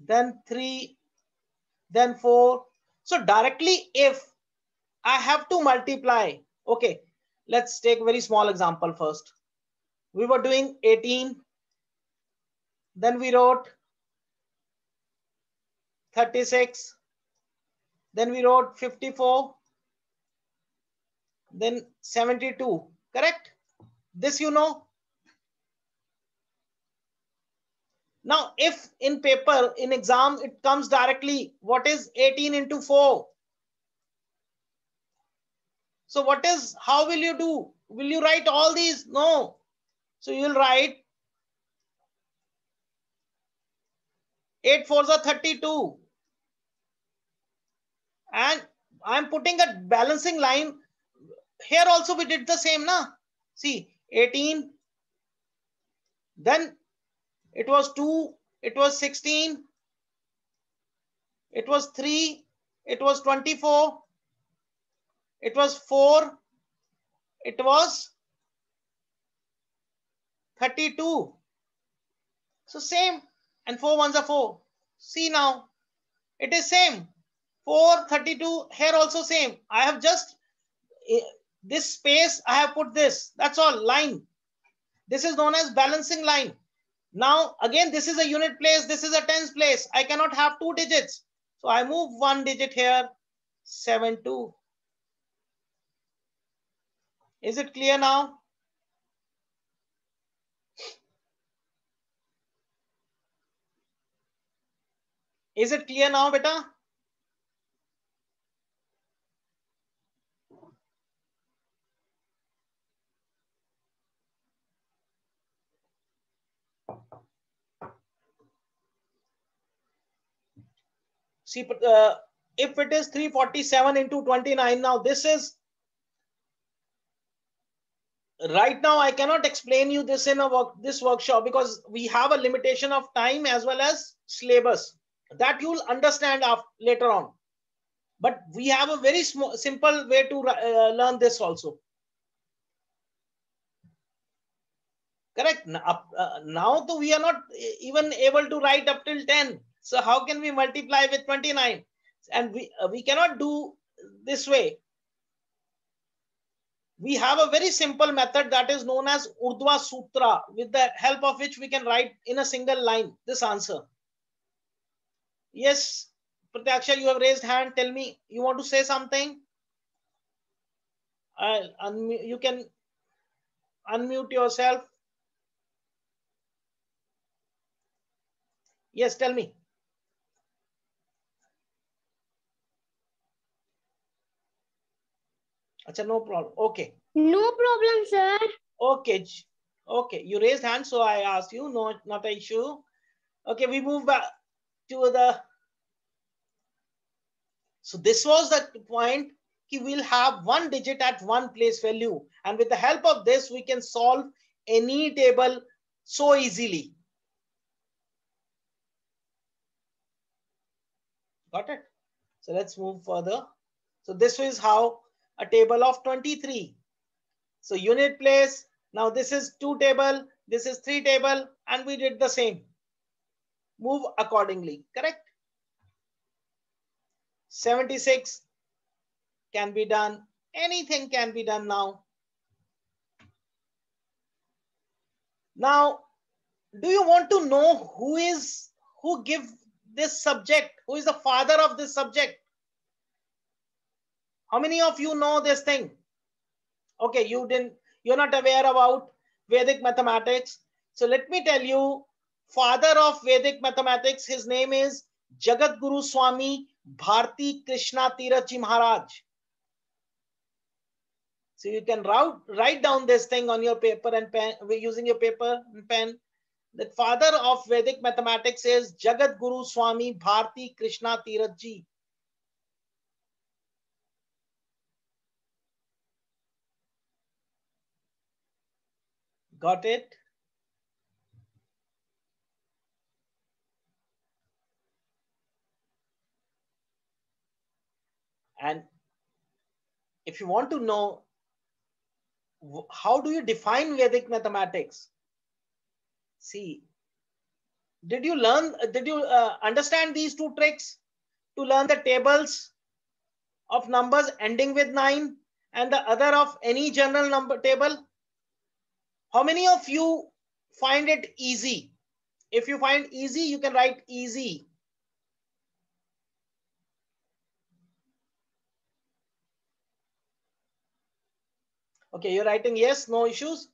Then 3, then 4. So directly if I have to multiply, okay, let's take a very small example first. We were doing 18. Then we wrote 36. Then we wrote 54. Then 72, correct? This you know. Now, if in paper, in exam, it comes directly, what is 18 into 4? So what is, how will you do? Will you write all these? No. So you'll write 8 4s are 32. And I'm putting a balancing line. Here also we did the same, na? See, 18. Then it was 2. It was 16. It was 3. It was 24. It was 4. It was 32. So same. And 4 ones are 4. See now. It is same. 4, 32. Here also same. I have just this space. I have put this. That's all. Line. This is known as balancing line. Now again, this is a unit place. This is a tens place. I cannot have 2 digits. So I move 1 digit here. 7 2. Is it clear now? Is it clear now, beta? See, if it is 347 into 29, now this is, right now I cannot explain you this in this workshop because we have a limitation of time as well as syllabus. That you'll understand later on. But we have a very simple way to learn this also. Correct. Now we are not even able to write up till 10. So how can we multiply with 29? And we cannot do this way. We have a very simple method that is known as Urdhva Sutra, with the help of which we can write in a single line this answer. Yes, Pratyaksha, you have raised hand. Tell me, you want to say something? You can unmute yourself. Yes, tell me. Acha, no problem. Okay. No problem, sir. Okay. Okay. You raised hand, so I asked you. No, not an issue. Okay, we move back to the. So this was the point. We'll have one digit at one place value. And with the help of this, we can solve any table so easily. Got it? So let's move further. So this is how a table of 23. So unit place. Now this is 2 table. This is 3 table. And we did the same. Move accordingly. Correct? 76 can be done. Anything can be done now. Now, do you want to know who give this subject? Who is the father of this subject? How many of you know this thing? Okay, you're not aware about Vedic mathematics. So let me tell you, father of Vedic mathematics, his name is Jagat Guru Swami Bharti Krishna Tirathji Maharaj. So you can write down this thing on your paper and pen, using your paper and pen. The father of Vedic mathematics is Jagat Guru Swami Bharti Krishna Tirathji. Got it? And if you want to know how do you define Vedic mathematics? See, did you understand these two tricks to learn the tables of numbers ending with 9 and the other of any general number table? How many of you find it easy? If you find easy, you can write easy. Okay, you're writing yes, no issues.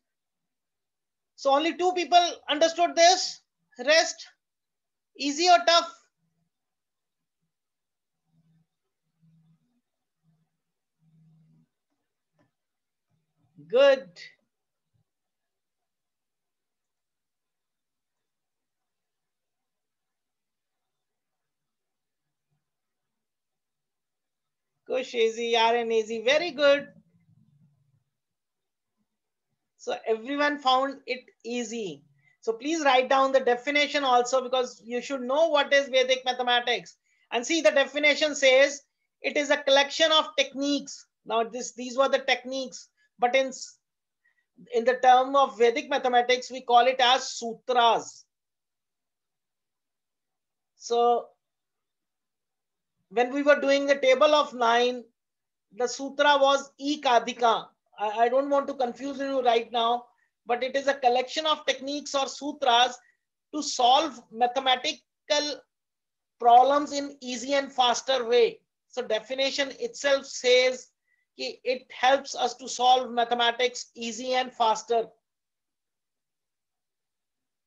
So only 2 people understood this. Rest, easy or tough? Good. Kush, easy, Aaron, easy. Very good. So everyone found it easy. So please write down the definition also, because you should know what is Vedic mathematics. And see, the definition says it is a collection of techniques. Now these were the techniques, but in the term of Vedic mathematics, we call it as sutras. So when we were doing the table of 9, the sutra was Ekadika. I don't want to confuse you right now, but it is a collection of techniques or sutras to solve mathematical problems in easy and faster way. So definition itself says it helps us to solve mathematics easy and faster.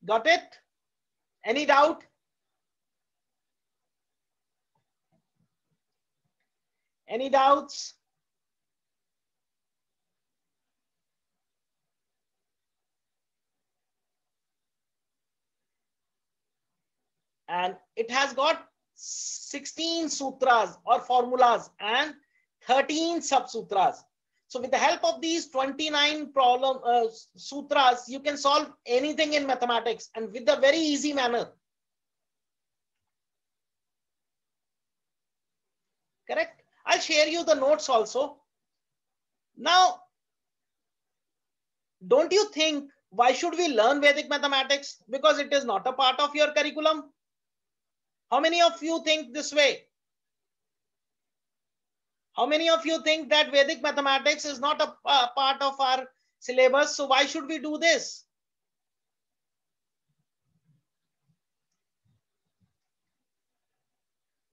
Got it? Any doubt? Any doubts? And it has got 16 sutras or formulas and 13 sub-sutras. So with the help of these 29 sutras, you can solve anything in mathematics and with a very easy manner. Correct? I'll share you the notes also. Now, don't you think, why should we learn Vedic mathematics? Because it is not a part of your curriculum. How many of you think this way? How many of you think that Vedic mathematics is not a part of our syllabus? So why should we do this?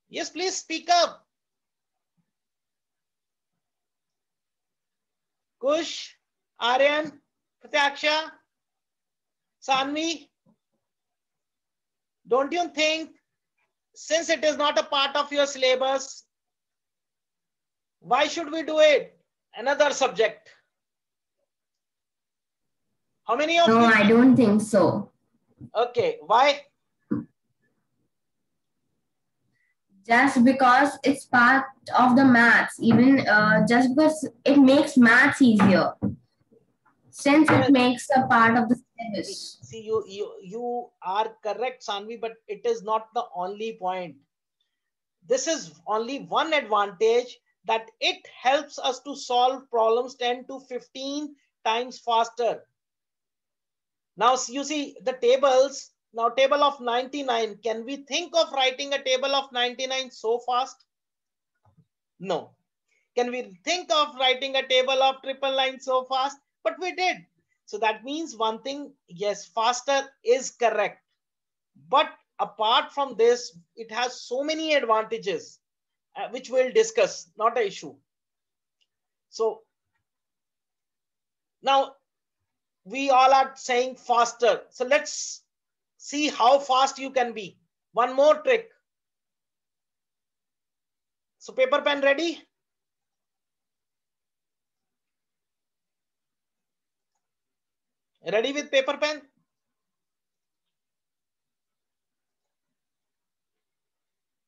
Yes, please speak up. Kush, Aryan, Pratyaksha, Sanvi, don't you think, since it is not a part of your syllabus, why should we do it? another subject. How many of No, you? I don't think so. Okay, why? Just because it's part of the maths, even just because it makes maths easier, since Yes. it makes a part of the syllabus. See, you are correct, Sanvi, but it is not the only point. This is only one advantage, that it helps us to solve problems 10 to 15 times faster. Now you see the tables. Now table of 99. Can we think of writing a table of 99 so fast? No. Can we think of writing a table of 999 so fast? But we did. So that means one thing, yes, faster is correct. But apart from this, it has so many advantages, which we'll discuss, not an issue. So now we all are saying faster. So let's see how fast you can be. One more trick. So paper, pen ready? Ready with paper, pen?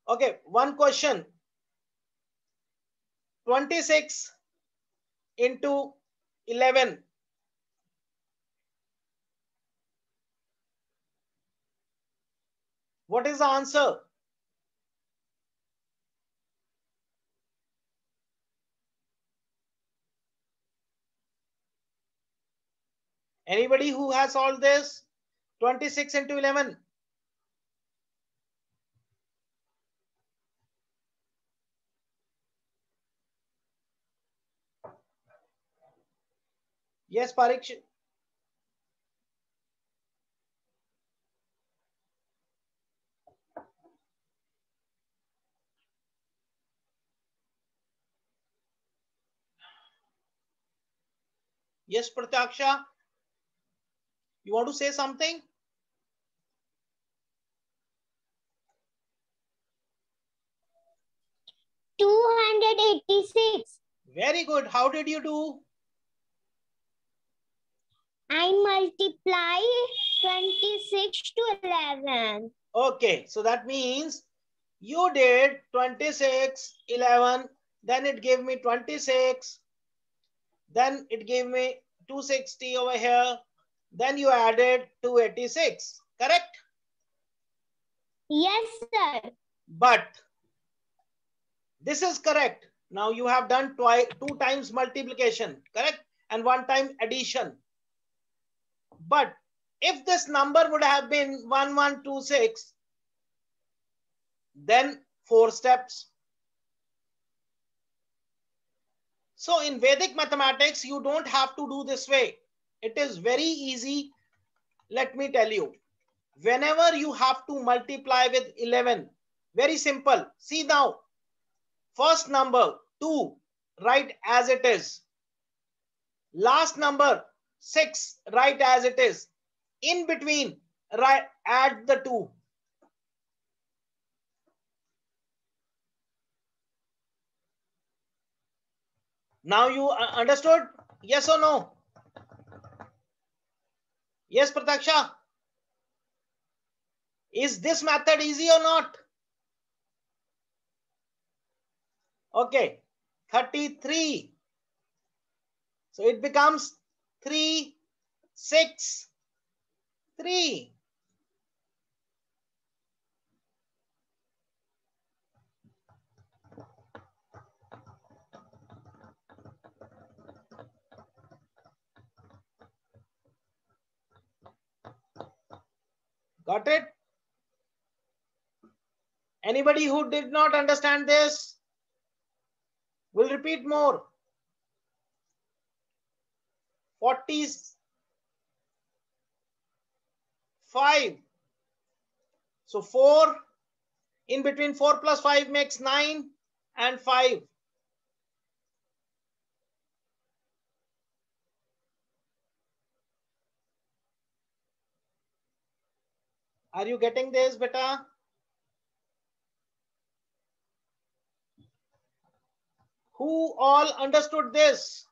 Okay, one question. 26 into 11. What is the answer? Anybody who has solved this? 26 into 11. Yes, Parikshit. Yes, Prataksha. You want to say something? $286. Very good. How did you do? I multiply 26 to 11. Okay, so that means you did 26, 11, then it gave me 26, then it gave me 260 over here, then you added 286, correct? Yes, sir. But this is correct. Now you have done two times multiplication, correct? And one time addition. But if this number would have been 1126, then 4 steps. So in Vedic mathematics, you don't have to do this way. It is very easy. Let me tell you. Whenever you have to multiply with 11, very simple. See now, first number 2, write as it is. Last number 6, write as it is. In between, add the 2. Now you understood? Yes or no? Yes, Prataksha? Is this method easy or not? Okay, 33. So it becomes 3, 6, 3. Got it? Anybody who did not understand this? Will repeat more. 45. So 4. In between 4 plus 5 makes 9 and 5. Are you getting this, beta? Who all understood this?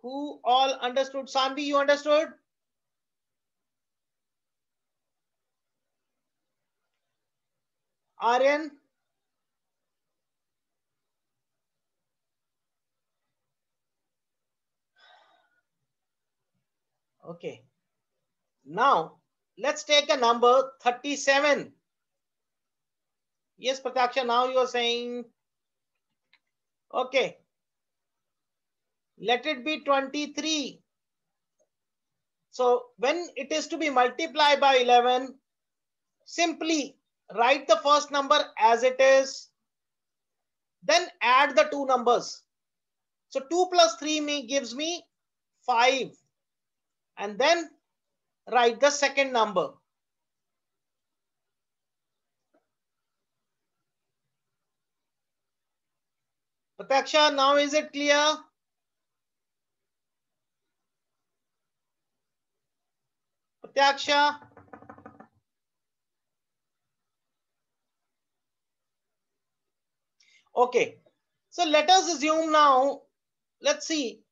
Who all understood? Sanvi, you understood? Aryan? Okay. Now, let's take a number 37. Yes, Prataksha, now you are saying, okay. Let it be 23. So when it is to be multiplied by 11, simply write the first number as it is, then add the two numbers. So 2 plus 3 gives me 5. And then write the second number. Prataksha, now is it clear? Prataksha? Okay. So let us assume now, let's see,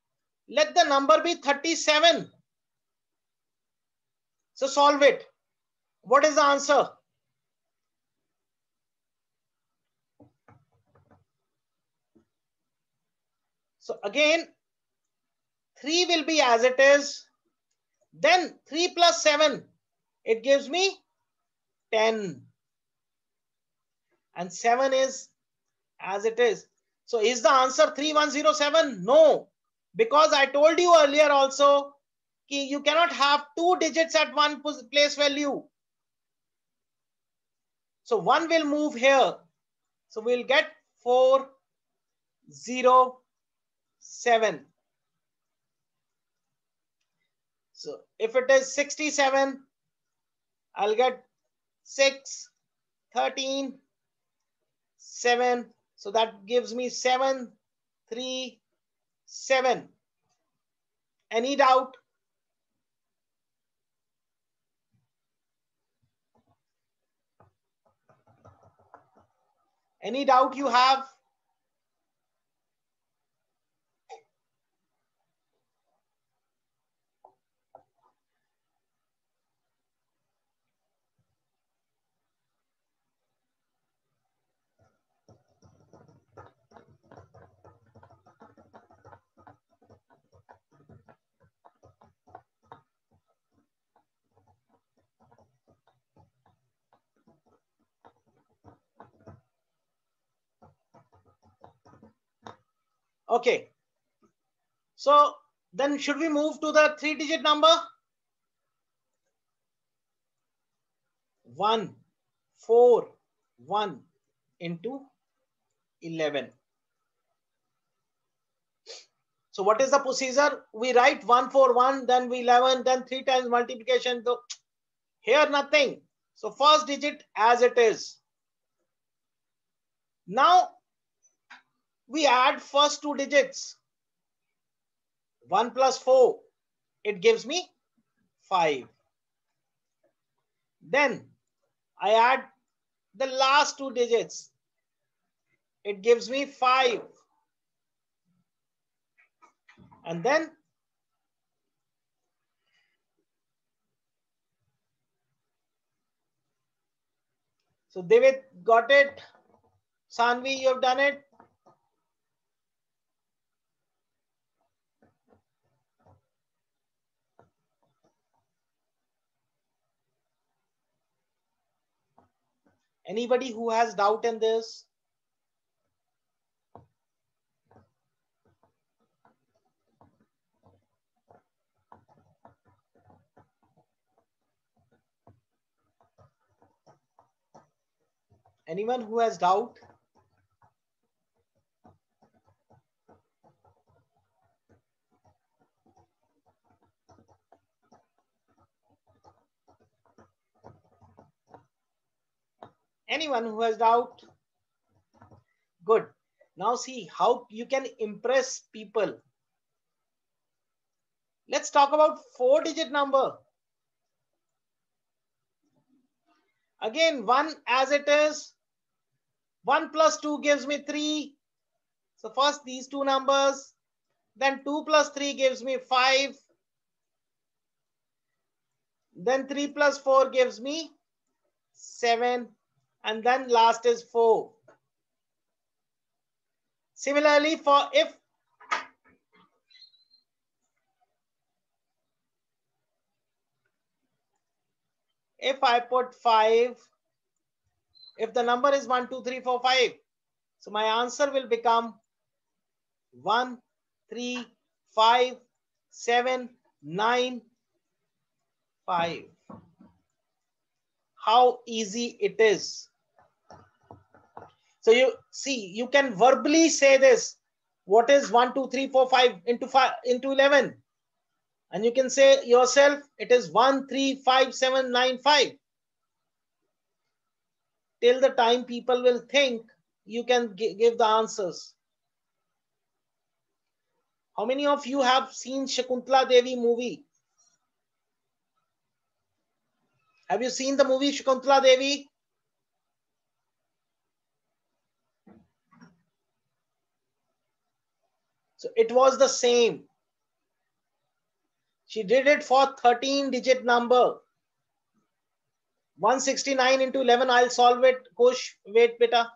let the number be 37. So solve it. What is the answer? So again, 3 will be as it is. Then 3 plus 7, it gives me 10. And 7 is as it is. So is the answer 3107? No. Because I told you earlier also, you cannot have two digits at one place value. So 1 will move here. So we'll get 407. So if it is 67, I'll get 6, 13, 7. So that gives me 7, 3, 7. Any doubt? Any doubt you have? Okay. So then should we move to the 3-digit number? 1, 4, 1 into 11. So what is the procedure? We write 1, 4, 1, then we 11, then 3 times multiplication. So here nothing. So first digit as it is. Now we add first two digits. 1 plus 4, it gives me 5. Then I add the last two digits. It gives me 5. And then so David got it. Sanvi, you have done it. Anybody who has doubt in this? Anyone who has doubt? Anyone who has doubt? Good. Now see how you can impress people. Let's talk about 4-digit number. Again, 1 as it is. 1 plus 2 gives me 3. So first these two numbers. Then 2 plus 3 gives me 5. Then 3 plus 4 gives me 7. And then last is 4. Similarly, for if I put 5, if the number is 1, 2, 3, 4, 5, so my answer will become 1, 3, 5, 7, 9, 5. How easy it is. So you see, you can verbally say this. What is 1, 2, 3, 4, 5 into 11? And you can say yourself, it is 1, 3, 5, 7, 9, 5. Till the time people will think, you can give the answers. How many of you have seen Shakuntala Devi movie? Have you seen the movie Shakuntala Devi? So it was the same. She did it for 13-digit number. 169 into 11. I'll solve it. Kush, wait, beta.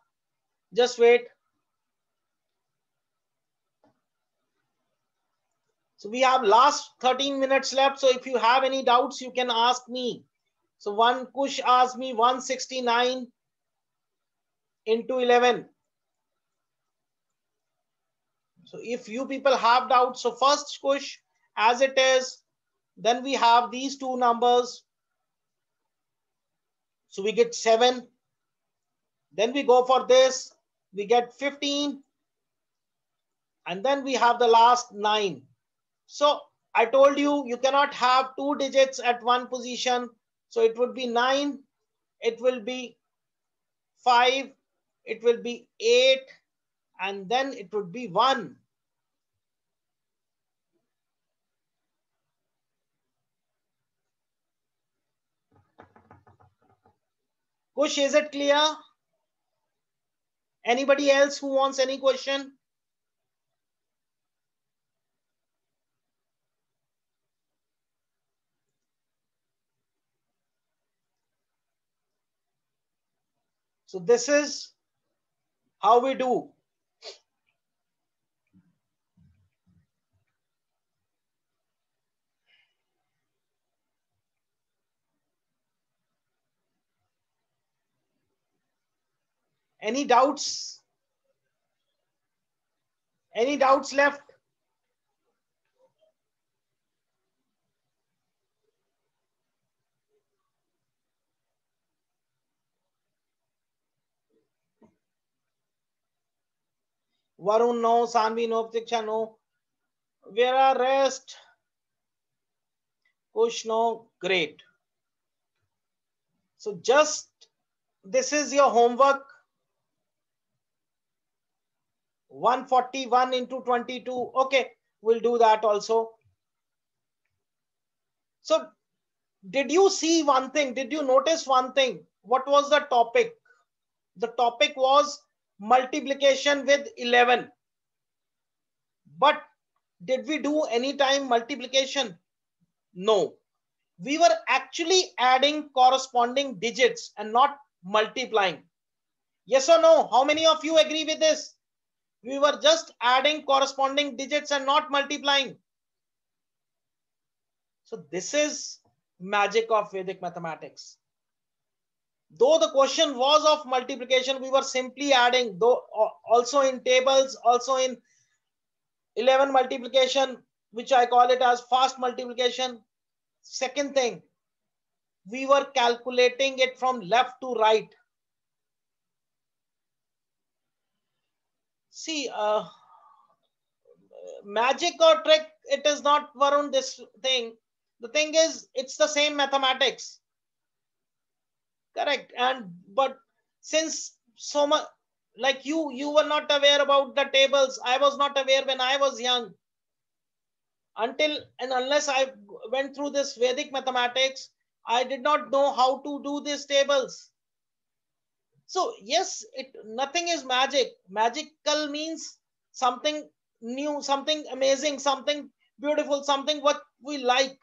Just wait. So we have last 13 minutes left. So if you have any doubts, you can ask me. So one Kush asked me 169 into 11. So if you people have doubts, so first Kush, as it is, then we have these two numbers. So we get 7. Then we go for this. We get 15. And then we have the last 9. So I told you, you cannot have 2 digits at one position. So it would be 9. It will be 5. It will be 8. And then it would be 1. Kush, is it clear? Anybody else who wants any question? So this is how we do. Any doubts? Any doubts left? Varun, no. Sanvi, no. Pratiksha, no. Where are rest? Kush, no. Great. So just, this is your homework. 141 into 22. Okay, we'll do that also. So did you see one thing? Did you notice one thing? What was the topic? The topic was multiplication with 11. But did we do any time multiplication? No. We were actually adding corresponding digits and not multiplying. Yes or no? How many of you agree with this? We were just adding corresponding digits and not multiplying. So this is magic of Vedic mathematics. Though the question was of multiplication, we were simply adding, though also in tables, also in 11 multiplication, which I call it as fast multiplication. Second thing, we were calculating it from left to right. See, magic or trick, it is not, Varun, this thing. The thing is, it's the same mathematics. Correct. But since so much, like you were not aware about the tables. I was not aware when I was young. Until and unless I went through this Vedic mathematics, I did not know how to do these tables. So yes, nothing is magic. Magical means something new, something amazing, something beautiful, something what we like.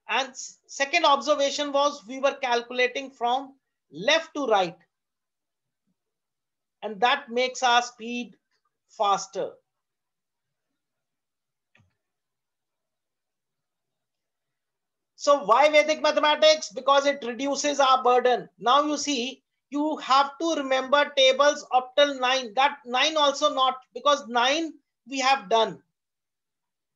And second observation was we were calculating from left to right, and that makes our speed faster. So why Vedic mathematics? Because it reduces our burden. Now you see, you have to remember tables up till 9. That 9 also not, because 9 we have done.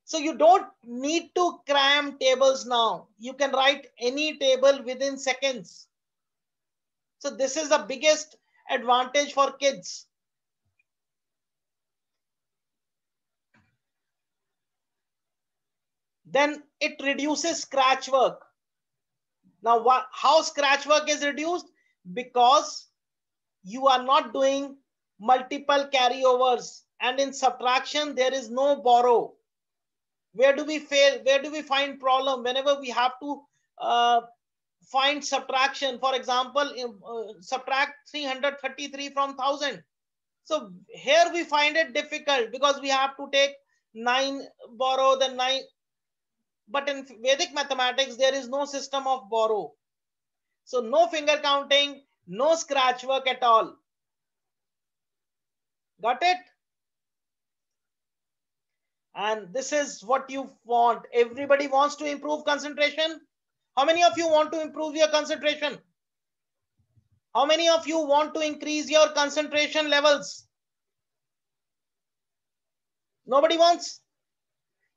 So you don't need to cram tables now. You can write any table within seconds. So this is the biggest advantage for kids. Then it reduces scratch work. Now, how scratch work is reduced? Because you are not doing multiple carryovers, and in subtraction there is no borrow. Where do we fail? Where do we find problem? Whenever we have to find subtraction, for example, subtract 333 from 1000. So here we find it difficult because we have to take 9, borrow, then 9. But in Vedic mathematics, there is no system of borrow. So no finger counting, no scratch work at all. Got it? And this is what you want. Everybody wants to improve concentration. How many of you want to improve your concentration? How many of you want to increase your concentration levels? Nobody wants?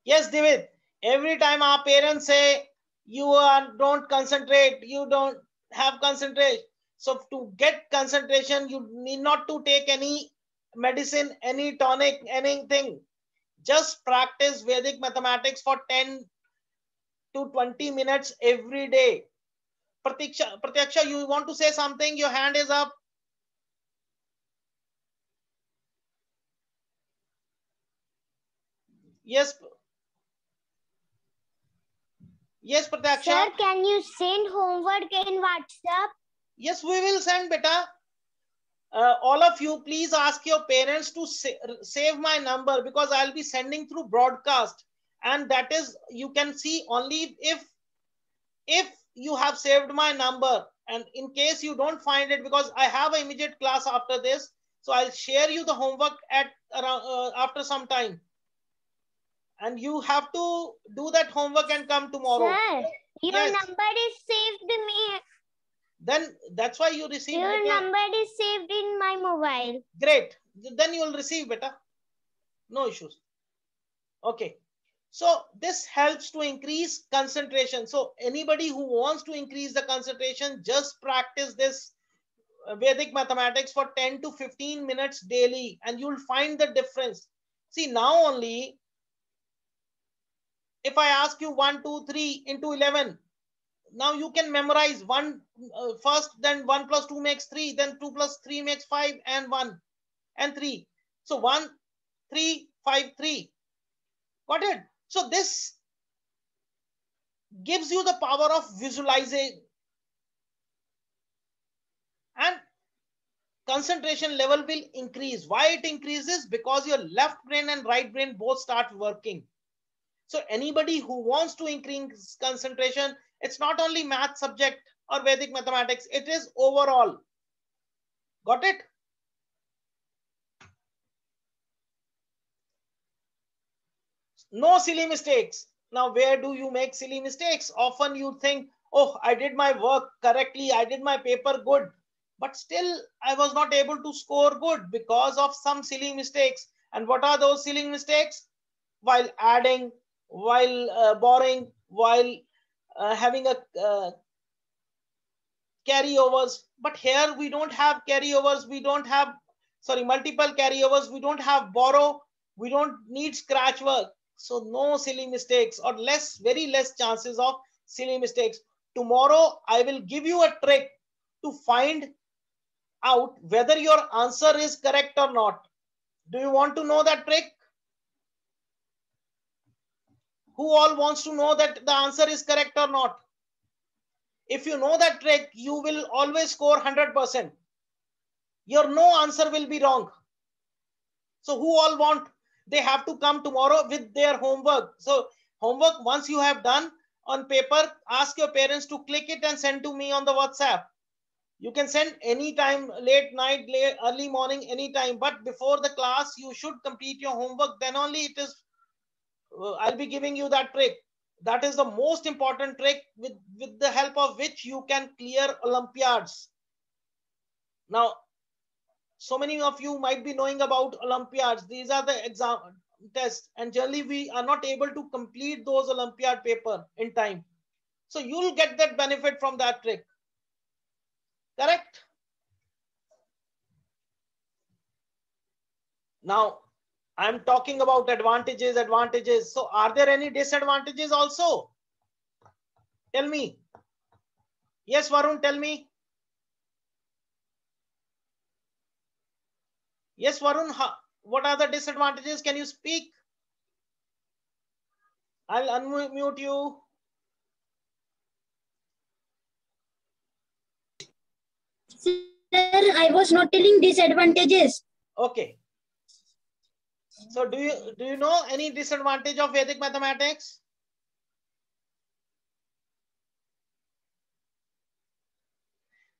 Yes, David. Every time our parents say, don't concentrate, you don't have concentration. So to get concentration, you need not to take any medicine, any tonic, anything. Just practice Vedic mathematics for 10 to 20 minutes every day. Pratyaksha, you want to say something? Your hand is up. Yes. Yes, Pratyaksha. Sir, can you send homework in WhatsApp? Yes, we will send, beta. All of you, please ask your parents to save my number, because I'll be sending through broadcast, and that is, you can see only if you have saved my number. And in case you don't find it, because I have an immediate class after this, so I'll share you the homework at around after some time, and you have to do that homework and come tomorrow. Sir, your Yes. number is saved me. Then that's why you received. Your number is saved in my mobile. Great. Then you will receive, beta. No issues. Okay. So this helps to increase concentration. So anybody who wants to increase the concentration, just practice this Vedic mathematics for 10 to 15 minutes daily, and you'll find the difference. See, now only, if I ask you 1, 2, 3 into 11, now you can memorize 1 first, then 1 plus 2 makes 3, then 2 plus 3 makes 5, and 1 and 3. So 1, 3, 5, 3. Got it? So this gives you the power of visualizing, and concentration level will increase. Why it increases? Because your left brain and right brain both start working. So anybody who wants to increase concentration, it's not only math subject or Vedic mathematics, it is overall. Got it? No silly mistakes. Now, where do you make silly mistakes? Often you think, oh, I did my work correctly, I did my paper good, but still I was not able to score good because of some silly mistakes. And what are those silly mistakes? While adding, while borrowing, while having a carryovers. But here we don't have carryovers, we don't have, sorry, multiple carryovers, we don't have borrow, we don't need scratch work. So no silly mistakes, or very less chances of silly mistakes. Tomorrow I will give you a trick to find out whether your answer is correct or not. Do you want to know that trick? Who all wants to know that the answer is correct or not? If you know that trick, you will always score 100%. Your no answer will be wrong. So who all want? They have to come tomorrow with their homework. So homework, once you have done on paper, ask your parents to click it and send to me on the WhatsApp. You can send anytime, late night, late, early morning, anytime. But before the class, you should complete your homework. Then only it is, I'll be giving you that trick. That is the most important trick with the help of which you can clear Olympiads. Now, so many of you might be knowing about Olympiads. These are the exam tests, and generally we are not able to complete those Olympiad paper in time. So you'll get that benefit from that trick. Correct? Now, I'm talking about advantages. So are there any disadvantages also? Tell me. Yes, Varun, tell me. Yes, Varun, what are the disadvantages? Can you speak? I'll unmute you. Sir, I was not telling disadvantages. Okay. So do you know any disadvantage of Vedic mathematics?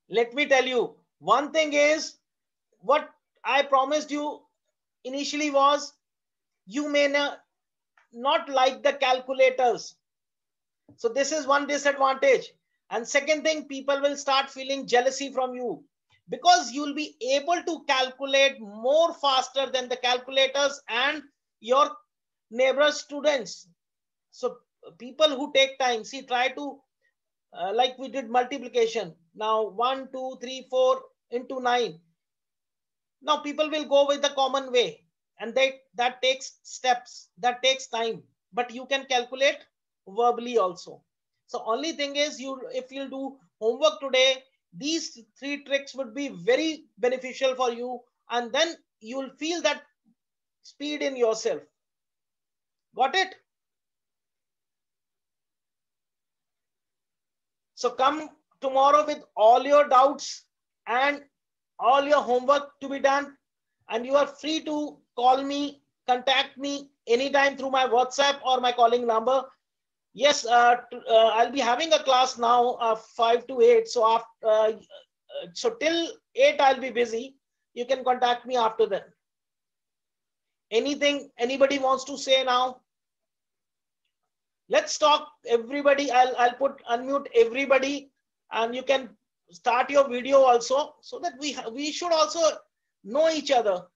Let me tell you. One thing is, what I promised you initially was, you may not like the calculators. So this is one disadvantage. And second thing, people will start feeling jealousy from you, because you'll be able to calculate more faster than the calculators and your neighbor students. So people who take time, see, try to, like we did multiplication. Now 1, 2, 3, 4 into 9. Now people will go with the common way, and that takes steps, that takes time, but you can calculate verbally also. So only thing is, if you do homework today, these 3 tricks would be very beneficial for you, and then you'll feel that speed in yourself. Got it? So come tomorrow with all your doubts and all your homework to be done, and you are free to call me, contact me anytime through my WhatsApp or my calling number. Yes, I'll be having a class now, 5 to 8. So so till 8 I'll be busy. You can contact me after that. Anything anybody wants to say now? Let's talk, everybody. I'll unmute everybody, and you can start your video also, so that we should also know each other.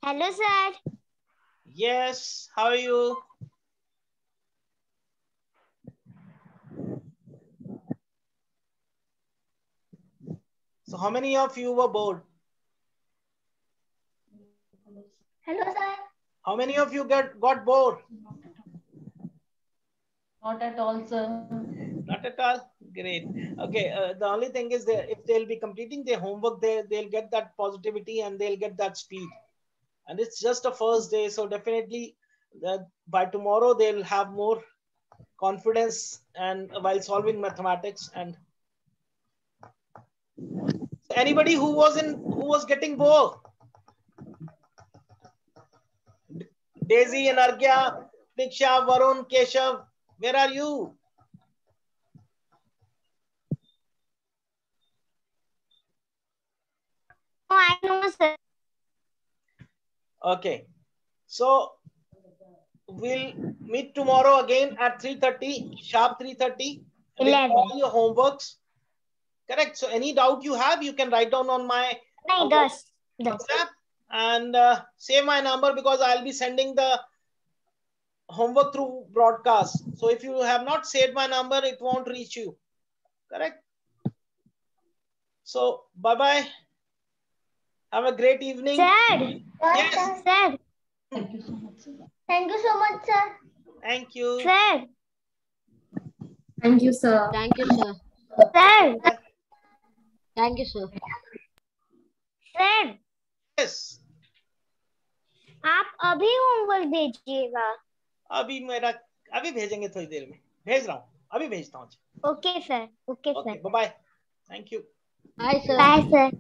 Hello, sir. Yes, how are you? So how many of you were bored? Hello, sir. How many of you got bored? Not at all, sir. Not at all. Great. Okay. The only thing is that if they'll be completing their homework, they'll get that positivity and they'll get that speed. And it's just a first day, so definitely by tomorrow they'll have more confidence and while solving mathematics. And anybody who was getting bored? Daisy and Argya, Diksha, Varun, Keshav, where are you? Oh, I know, sir. Okay. So we'll meet tomorrow again at 3:30, sharp 3:30, with 11. all your homeworks. Correct. So any doubt you have, you can write down on my WhatsApp and save my number, because I'll be sending the homework through broadcast. So if you have not saved my number, it won't reach you. Correct. So bye-bye. Have a great evening. Sir. Yes. Sir. Thank you so much, sir. Thank you so much, sir. Thank you. Sir. Thank you, sir. Thank you, sir. Sir. Thank you, sir. Sir Yes. आप अभी homework भेजिएगा. अभी भेजेंगे थोड़ी देर में. भेज रहा हूँ. अभी भेजता हूँ. Okay sir. Okay Okay. Sir. Bye bye. Thank you. Hi, sir. Bye sir.